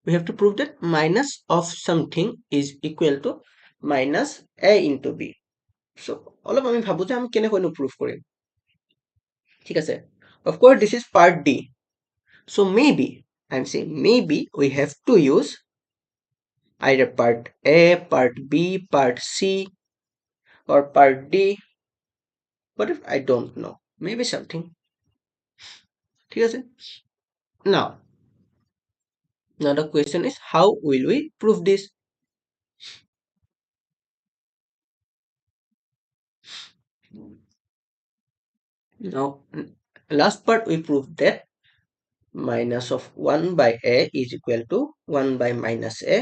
We have to prove that minus of something is equal to minus a into b. So অলপ আমি ভাবো যে আমি কেনেকৈনো prove কৰিম. ঠিক আছে? Of course this is part D. So maybe I'm saying maybe we have to use either part A, part B, part C, or part D. What if I don't know? Maybe something. ঠিক আছে? Now the question is, how will we prove this? Now last part we proved that minus of 1 by a is equal to 1 by minus a.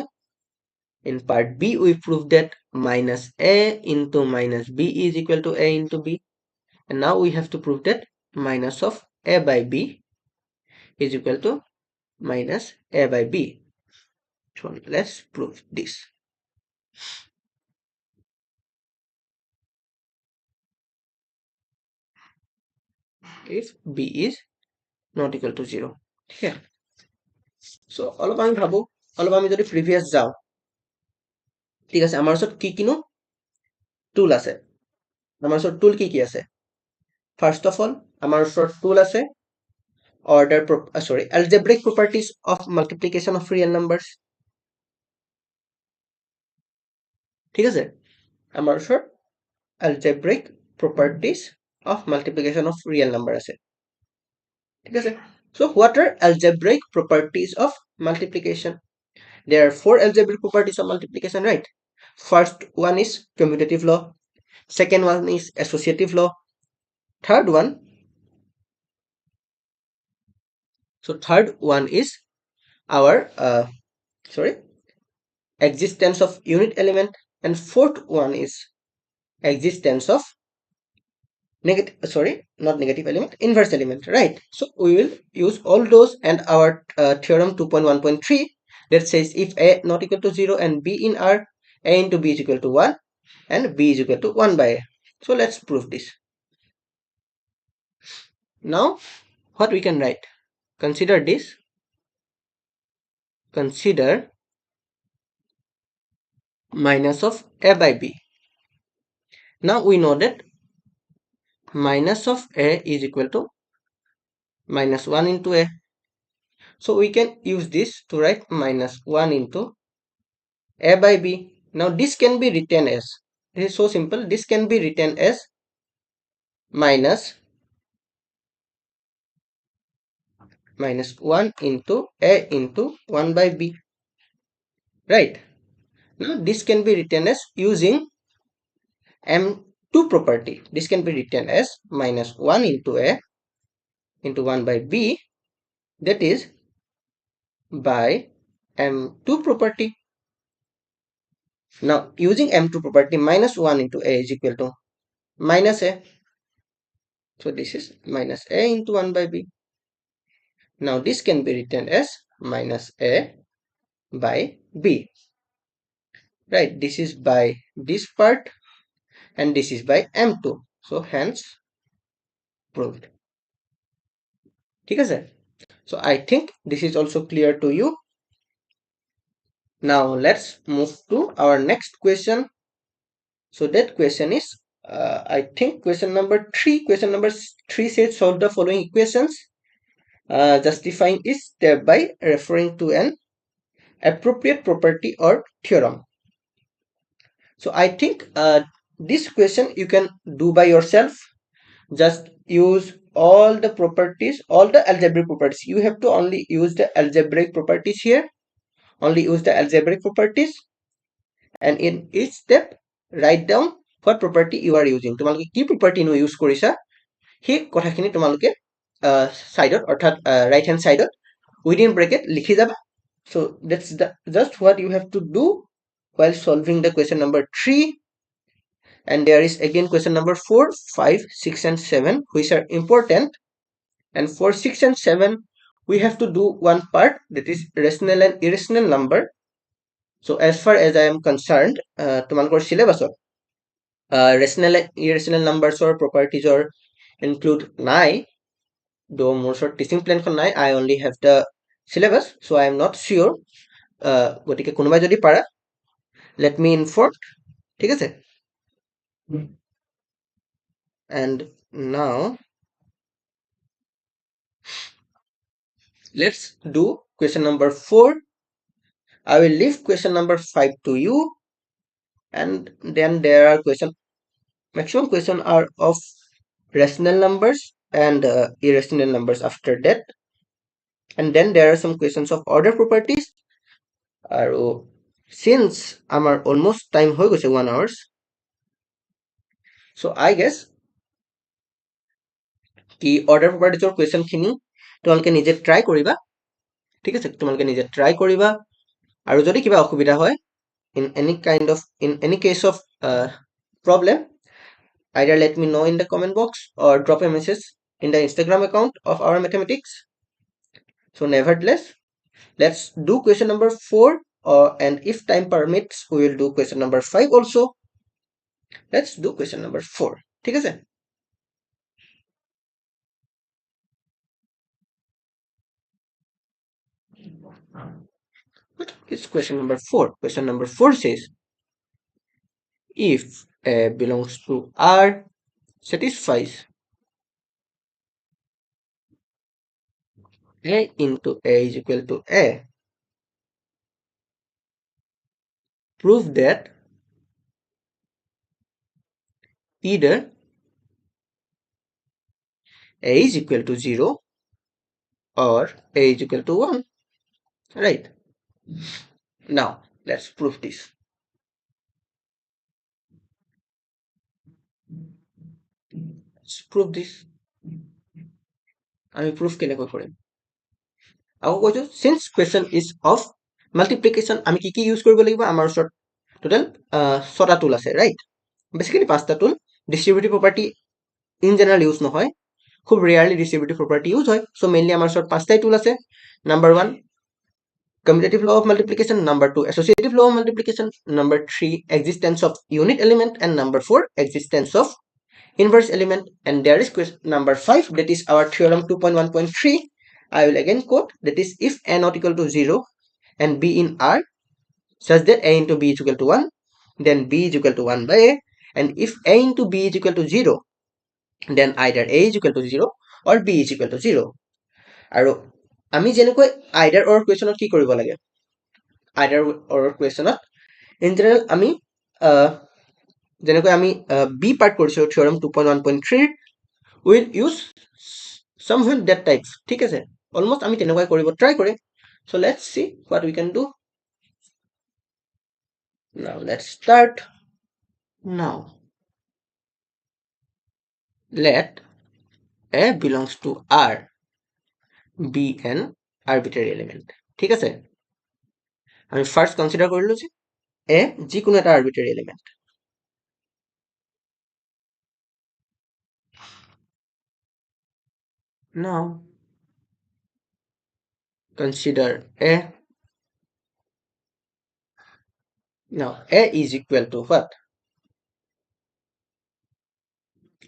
In part B we proved that minus a into minus b is equal to a into b. And now we have to prove that minus of a by b is equal to minus a by b. So let's prove this. If b is not equal to 0. Okay. So অলপ আমি ভাবো, অলপ আমি যদি previous যাও, ঠিক আছে, আমাৰ ওচৰত কি কিনো টুল আছে। আমাৰ ওচৰত টুল কি কি আছে? ফাৰ্ষ্ট অফ অল আমাৰ ওচৰত টুল আছে algebraic properties of multiplication of real numbers. ঠিক আছে, আমাৰ ওচৰত algebraic properties of multiplication of real number আছে। ঠিক আছে, so what are algebraic properties of multiplication? There are 4 algebraic properties of multiplication, right? First one is commutative law, second one is associative law, third one is our existence of unit element, and fourth one is existence of inverse element, right? So we will use all those, and our theorem 2.1.3 that says if a not equal to 0 and b in R, a into b is equal to 1 and b is equal to 1 by a. So let's prove this. Now what we can write? Consider this. Consider minus of a by b. Now we know that minus of a is equal to minus 1 into a. So we can use this to write minus 1 into a by b. Now this can be written as, this is so simple, this can be written as minus 1 into a into 1 by b, right? Now this can be written as using M2 property. This can be written as minus 1 into a into 1 by b, that is by M2 property. Now using M2 property, minus 1 into a is equal to minus a. So this is minus a into 1 by b. Now this can be written as minus a by b. right? This is by this part and this is by M2, so hence proved. ঠিক আছে? So I think this is also clear to you. Now let's move to our next question. So that question is, I think question number 3. Question number 3 says solve the following equations, justifying each step by referring to an appropriate property or theorem. So I think this question you can do by yourself. Just use all the properties, all the algebraic properties. You have to only use the algebraic properties here. Only use the algebraic properties, and in each step write down what property you are using. তোমালোকে কি property no use কৰিছা সেই কথাখিনি তোমালোকে সাইডত অৰ্থাৎ right hand সাইডত within bracket লিখি যাবা. So that's just what you have to do while solving the question number 3. And there is again question number 4, 5, 6 and 7 which are important. And for 6 and 7 we have to do one part, that is rational and irrational number. So as far as I am concerned, তোমালোকৰ syllabus rational and irrational numbers or properties or include নাই, though মোৰ ওচৰত teaching plan খন নাই, I only have the syllabus, so I am not sure. গতিকে কোনোবাই যদি পাৰা let me inform, ঠিক আছে? And now let's do question number 4. I will leave question number 5 to you, and then there are maximum question are of rational numbers and irrational numbers after that. And then there are some questions of order properties. আৰু since আমাৰ almost time হৈ গৈছে 1 hours, so I guess কি order properties ৰ question খিনি তোমালোকে নিজে try কৰিবা, ঠিক আছে? তোমালোকে নিজে try কৰিবা, আৰু যদি কিবা অসুবিধা হয় in any case of problem, either let me know in the comment box or drop a message in the Instagram account of our mathematics. So nevertheless, let's do question number 4, and if time permits we will do question number 5 also. Let's do question number 4, ঠিক আছে? What is question number 4? Question number 4 says, if A belongs to R, satisfies A into A is equal to A, prove that either A is equal to 0 or A is equal to 1, right? Now let's prove this. Let's prove this. আমি proof কেনেকৈ কৰিম? আকৌ কৈছো, since question is of multiplication, আমি কি কি use কৰিব লাগিব? আমাৰ ওচৰত total 6টা tool আছে, right? Basically 5টা tool. Distributive property in general use নহয়, খুব rarely distributive property use হয়. So mainly আমাৰ ওচৰত 5টাই tool আছে. Number 1, commutative law of multiplication. Number 2, associative law of multiplication. Number 3, existence of unit element. And number 4, existence of inverse element. And there is question number 5, that is our theorem 2.1.3. I will again quote, that is if A not equal to 0 and B in R such that A into B is equal to 1, then B is equal to 1 by A. And if A into B is equal to 0, then either A is equal to 0 or B is equal to 0. আৰু আমি যেনেকৈ either or questionত কি কৰিব লাগে? Either or questionত in general আমি যেনেকৈ আমি B part কৰিছো theorem 2.1.3, will use somewhat that types, ঠিক আছে? Almost আমি তেনেকৈ কৰিব try Karim. So let's see what we can do. Now let's start. Now let A belongs to R be an arbitrary element, ঠিক আছে? আমি first consider কৰিলো যে A যিকোনো এটা arbitrary element. Now consider A Now A is equal to what?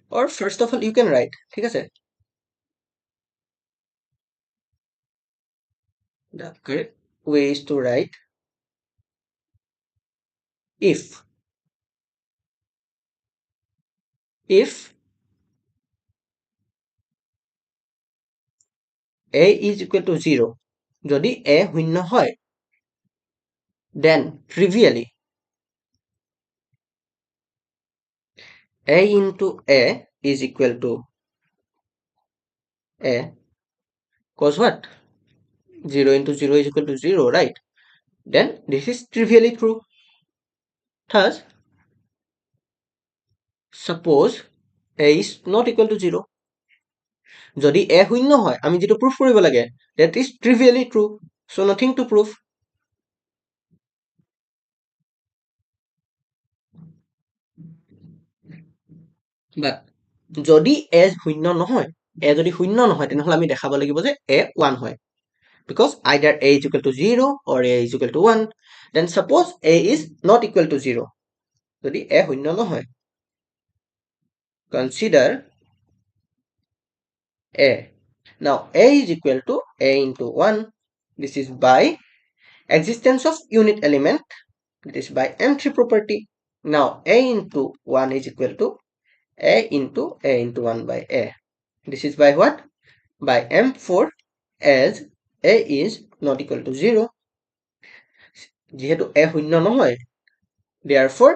Or first of all you can write, ঠিক আছে? The correct way is to write if A is equal to 0, যদি A শূন্য হয়, then trivially A into A is equal to A, cause what? 0 into 0 is equal to 0, right? Then this is trivially true. Thus, suppose A is not equal to 0. যদি A শূন্য হয়, আমি যেটো proof কৰিব লাগে, that is trivially true. So nothing to prove. But যদি A শূন্য নহয়, A যদি শূন্য নহয়, তেনেহলে আমি দেখাব লাগিব যে A 1 হয়. Because either A is equal to 0 or A is equal to 1. Then suppose A is not equal to 0. যদি A শূন্য নহয়, consider A. Now A is equal to A into 1. This is by existence of unit element. That is by M3 property. Now A into 1 is equal to A into 1 by A. This is by what? By M4, as A is not equal to 0. যেহেতু A শূন্য নহয়, therefore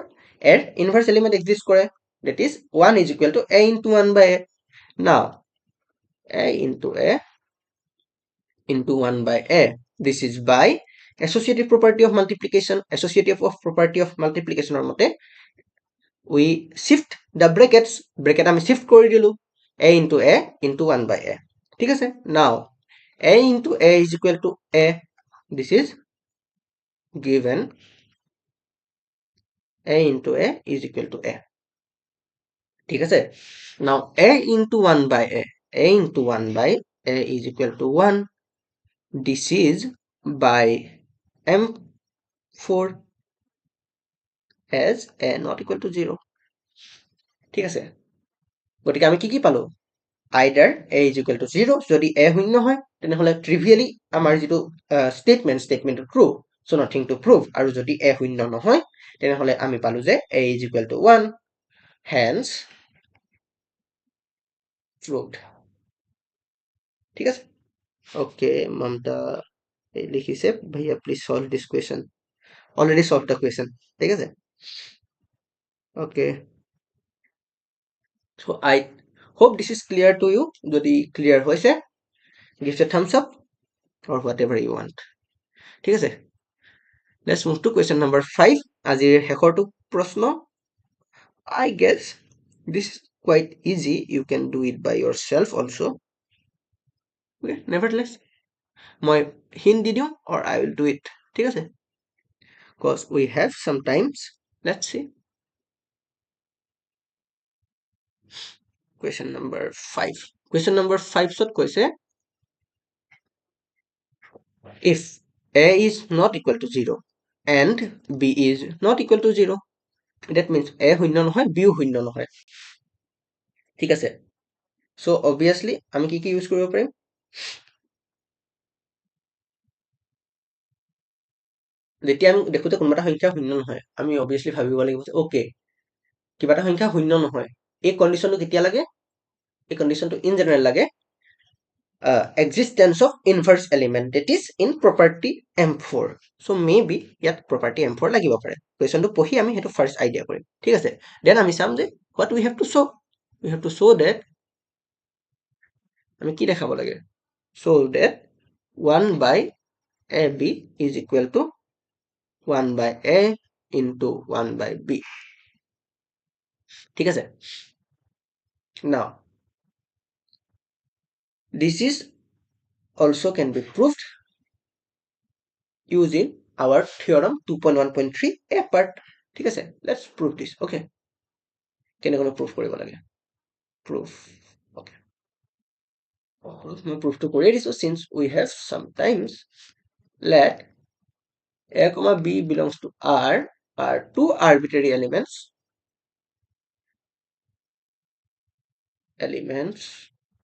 A inverse element exists করে, that is 1 is equal to A into 1 by A. Now A into 1 by A. This is by associative property of multiplication. Associative of property of multiplication মতে we shift the brackets. Bracket আমি shift কৰি দিলো, A into 1 by A. ঠিক আছে? Now A into A is equal to A. This is given A into A is equal to A. ঠিক আছে? Now A into 1 by A. A into 1 by A is equal to 1. This is by M4 as A not equal to 0. ঠিক আছে? গতিকে আমি কি পালো? Either A is equal to 0, যদি A শূন্য হয়, তেনেহলে trivially আমাৰ যেটো statement true, so nothing to prove. আৰু যদি A শূন্য নহয়, তেনেহলে আমি পালো যে A is equal to 1, hence proved. ঠিক আছে? Okay, Mamta লিখিছে, भैया please solve this question. Already solved the question. ঠিক আছে? Okay. So I hope this is clear to you. যদি clear হৈছে, give a thumbs up or whatever you want. ঠিক আছে? Let's move to question number 5. আজিৰ শেষৰটো প্ৰশ্ন. I guess this is quite easy. You can do it by yourself also. Okay, nevertheless, মই hint দি দিওঁ or I will do it. ঠিক আছে? Because we have some times. Let's see. Question number 5. Question number 5 চত কৈছে, if A is not equal to 0 and B is not equal to 0, that means A শূন্য নহয়, B শূন্য নহয়. ঠিক আছে? So obviously আমি কি ইউজ কৰিব পাৰিম? যেতিয়া আমি দেখো যে কোনোবা এটা সংখ্যা শূন্য নহয়, আমি obviously ভাবিব লাগিব যে okay, কিবা এটা সংখ্যা শূন্য নহয়, এই কন্ডিশনটো কেতিয়া লাগে? এই কন্ডিশনটো ইন জেনাৰেল লাগে existence of inverse element, that is in property M4. So maybe ইয়াত property M4 লাগিব পাৰে. কুৱেশ্যনটো পঢ়ি আমি সেইটো ফাৰ্ষ্ট আইডিয়া কৰিম. ঠিক আছে? দেন আমি চাম যে what we have to show. We have to show that আমি কি দেখাব লাগে? Show that 1 by AB is equal to 1 by A into 1 by B. ঠিক আছে? Now this is also can be proved using our theorem 2.1.3 a part. ঠিক আছে? Let's prove this. Okay, কেনেকৈ proof কৰিব লাগে? Proof. Okay, মই proof to কৰিয়ে দিছো. Since we have sometimes let A, B belongs to R, are two arbitrary elements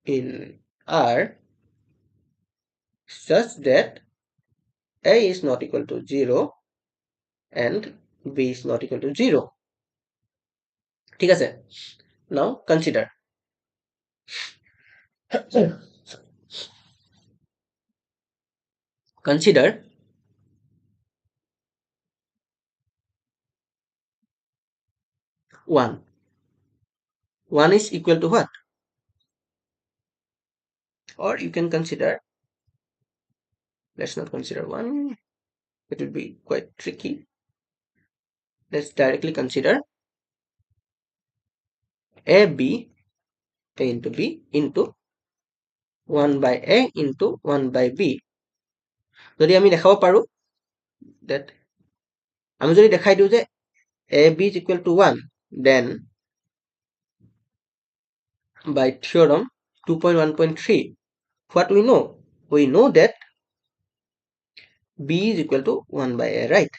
in R such that A is not equal to 0 and B is not equal to 0. ঠিক আছে? Now consider. Consider 1. 1 is equal to what? Or you can consider, let's not consider 1, it will be quite tricky. Let's directly consider A into B into 1 by A into 1 by B. যদি আমি দেখাব পাৰো that আমি যদি দেখাই দিও যে AB is equal to 1, then by theorem 2.1.3, what we know? We know that B is equal to 1 by A, right?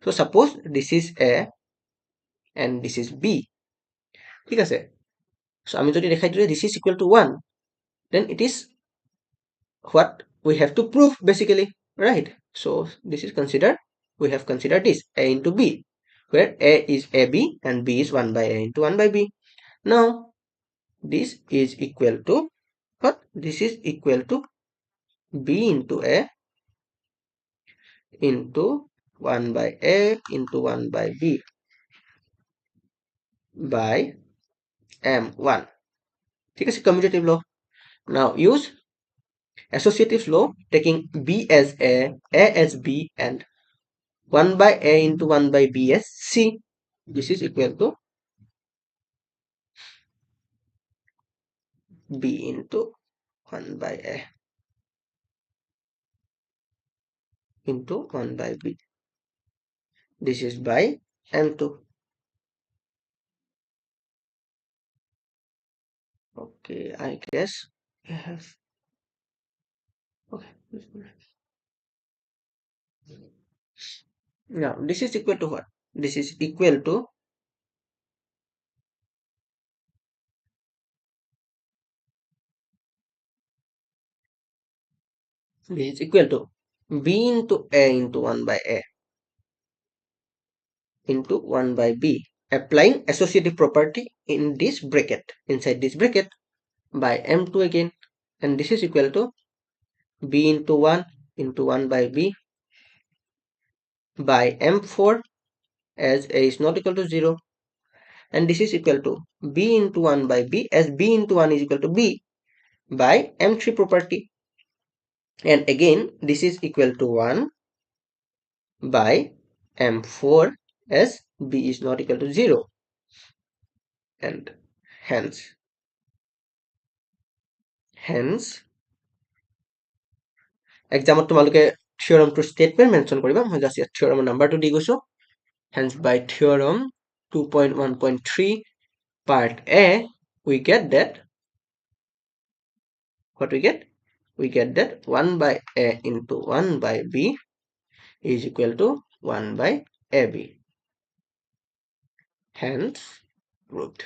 So suppose this is A and this is B. ঠিক আছে? So আমি যদি দেখাই দিও this is equal to 1, then it is what we have to prove basically, right? So this is considered, we have considered this A into B, where A is AB and B is 1 by A into 1 by B. Now this is equal to what? This is equal to B into A into 1 by A into 1 by B by M1. ঠিক আছে? Commutative law. Now use associative law, taking B as A as B, and 1 by A into 1 by B as C. This is equal to B into 1 by A into 1 by B. This is by M2. Okay, I guess I have. Okay. Now this is equal to what? This is equal to B into A into 1 by A into 1 by B, applying associative property in this bracket, inside this bracket, by M2 again, and this is equal to B into 1 by B by M4, as A is not equal to 0, and this is equal to B into 1 by B, as B into 1 is equal to B by M3 property, and again this is equal to 1 by M4, as B is not equal to 0, and hence exam তোমালোকে theorem to statement mention কৰিবা, মই just ইয়াত theorem number to দি গৈছো. Hence by theorem 2.1.3 part A, we get that what we get? We get that 1 by A into 1 by B is equal to 1 by AB. Hence proved.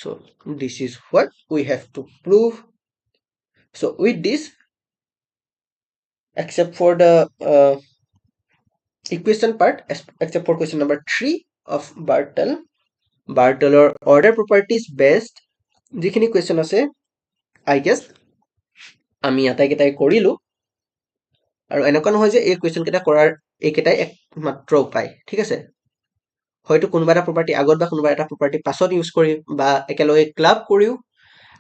So this is what we have to prove. So with this, except for the equation part, except for question number 3 of Bartol order properties based যিখিনি question আছে, I guess আমি আটাইকেইটাই কৰিলো, আৰু এনেকুৱা নহয় যে এই question কেইটা কৰাৰ এইকেইটাই একমাত্ৰ উপায়, ঠিক আছে? হয়তো কোনোবা এটা প্ৰপাৰ্টি আগত বা কোনোবা এটা প্ৰপাৰ্টি পাছত ইউজ কৰি বা একেলগে ক্লাব কৰিও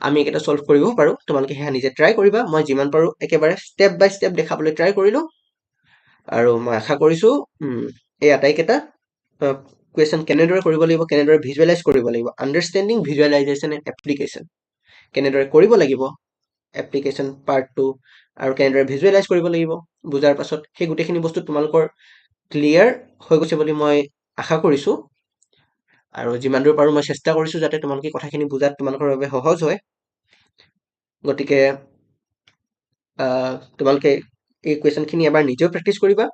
আমি একেটা সলভ কৰিব পাৰো। তোমালোকে হেয়া নিজে ট্ৰাই কৰিবা, মই যিমান পাৰো একেবাৰে স্টেপ বাই স্টেপ দেখাবলৈ ট্ৰাই কৰিলো, আৰু মই আশা কৰিছো এই আটাইকেইটা কুৱেশ্যন কেনেদৰে কৰিব লাগিব, কেনেদৰে ভিজুৱেলাইজ কৰিব লাগিব, আণ্ডাৰষ্টেণ্ডিং ভিজুৱেলাইজেশ্যন এণ্ড এপ্লিকেশ্যন কেনেদৰে কৰিব লাগিব, এপ্লিকেশ্যন পাৰ্টটো, আৰু কেনেদৰে ভিজুৱেলাইজ কৰিব লাগিব বুজাৰ পাছত সেই গোটেইখিনি বস্তু তোমালোকৰ ক্লিয়াৰ হৈ গৈছে বুলি মই আশা কৰিছো, আৰু যিমান দূৰ পাৰো মই চেষ্টা কৰিছো যাতে তোমালোকে কথাখিনি বুজাত তোমালোকৰ বাবে সহজ হয়। গতিকে তোমালোকে এই কুৱেশ্যনখিনি এবাৰ নিজেও প্ৰেক্টিছ কৰিবা,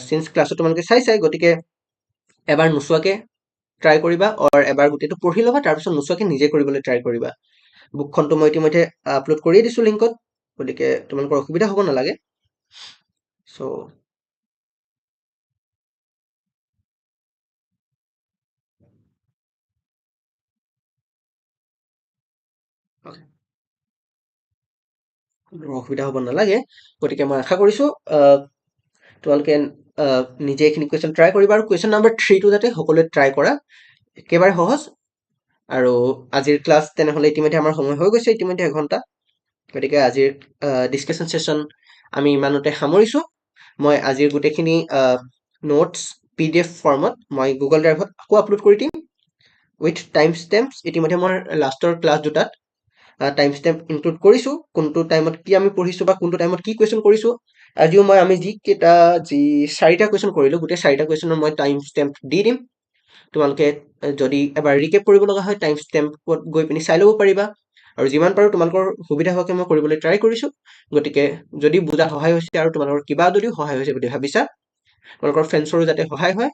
চিন্স ক্লাছত তোমালোকে চাই গতিকে এবাৰ নোচোৱাকে ট্ৰাই কৰিবা, এবাৰ গোটেইটো পঢ়ি ল'বা, তাৰপিছত নোচোৱাকে নিজে কৰিবলৈ ট্ৰাই কৰিবা। বুকখনটো মই ইতিমধ্যে আপলোড কৰিয়ে দিছোঁ লিংকত, গতিকে তোমালোকৰ অসুবিধা হ'ব নালাগে। চ' অসুবিধা হ'ব নালাগে, গতিকে মই আশা কৰিছোঁ তোমালোকে নিজে এইখিনি কুৱেশ্যন ট্ৰাই কৰিবা, আৰু কুৱেশ্যন নাম্বাৰ 3টো যাতে সকলোৱে ট্ৰাই কৰা, একেবাৰে সহজ। আৰু আজিৰ ক্লাছ তেনেহ'লে ইতিমধ্যে আমাৰ সময় হৈ গৈছে, ইতিমধ্যে 1 ঘণ্টা, গতিকে আজিৰ ডিছকাশ্যন ছেশ্যন আমি ইমানতে সামৰিছোঁ। মই আজিৰ গোটেইখিনি নোটছ PDF ফৰ্মত মই গুগল ড্ৰাইভত আকৌ আপলোড কৰি দিম উইথ টাইম ষ্টেম্পছ। ইতিমধ্যে মই লাষ্টৰ ক্লাছ দুটাত টাইম ষ্টেম্প ইনক্লুড কৰিছোঁ, কোনটো টাইমত কি আমি পঢ়িছোঁ বা কোনটো টাইমত কি কুৱেশ্যন কৰিছোঁ। আজিও আমি যি 4টা কুৱেশ্যন কৰিলোঁ, গোটেই 4টা কুৱেশ্যনৰ মই টাইম ষ্টেম্প দি দিম। তোমালোকে যদি এবাৰ ৰিকেপ কৰিব লগা হয়, টাইম ষ্টেম্পত গৈ পিনি চাই ল'ব পাৰিবা। আৰু যিমান পাৰোঁ তোমালোকৰ সুবিধা হোৱাকৈ মই কৰিবলৈ ট্ৰাই কৰিছোঁ। গতিকে যদি বুজাত সহায় হৈছে আৰু তোমালোকৰ কিবা যদিও সহায় হৈছে বুলি ভাবিছা, তোমালোকৰ ফ্ৰেণ্ডছৰো যাতে সহায় হয়,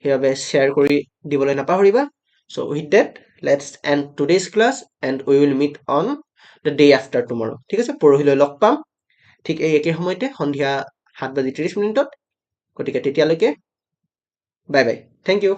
সেইবাবে শ্বেয়াৰ কৰি দিবলৈ নাপাহৰিবা। So' with that let's end today's class and we will meet on the day after tomorrow'. ঠিক আছে, পৰহিলৈ লগ পাম ঠিক এই একে সময়তে, সন্ধিয়া 7:30 গতিকে তেতিয়ালৈকে বাই বাই, থেংক ইউ।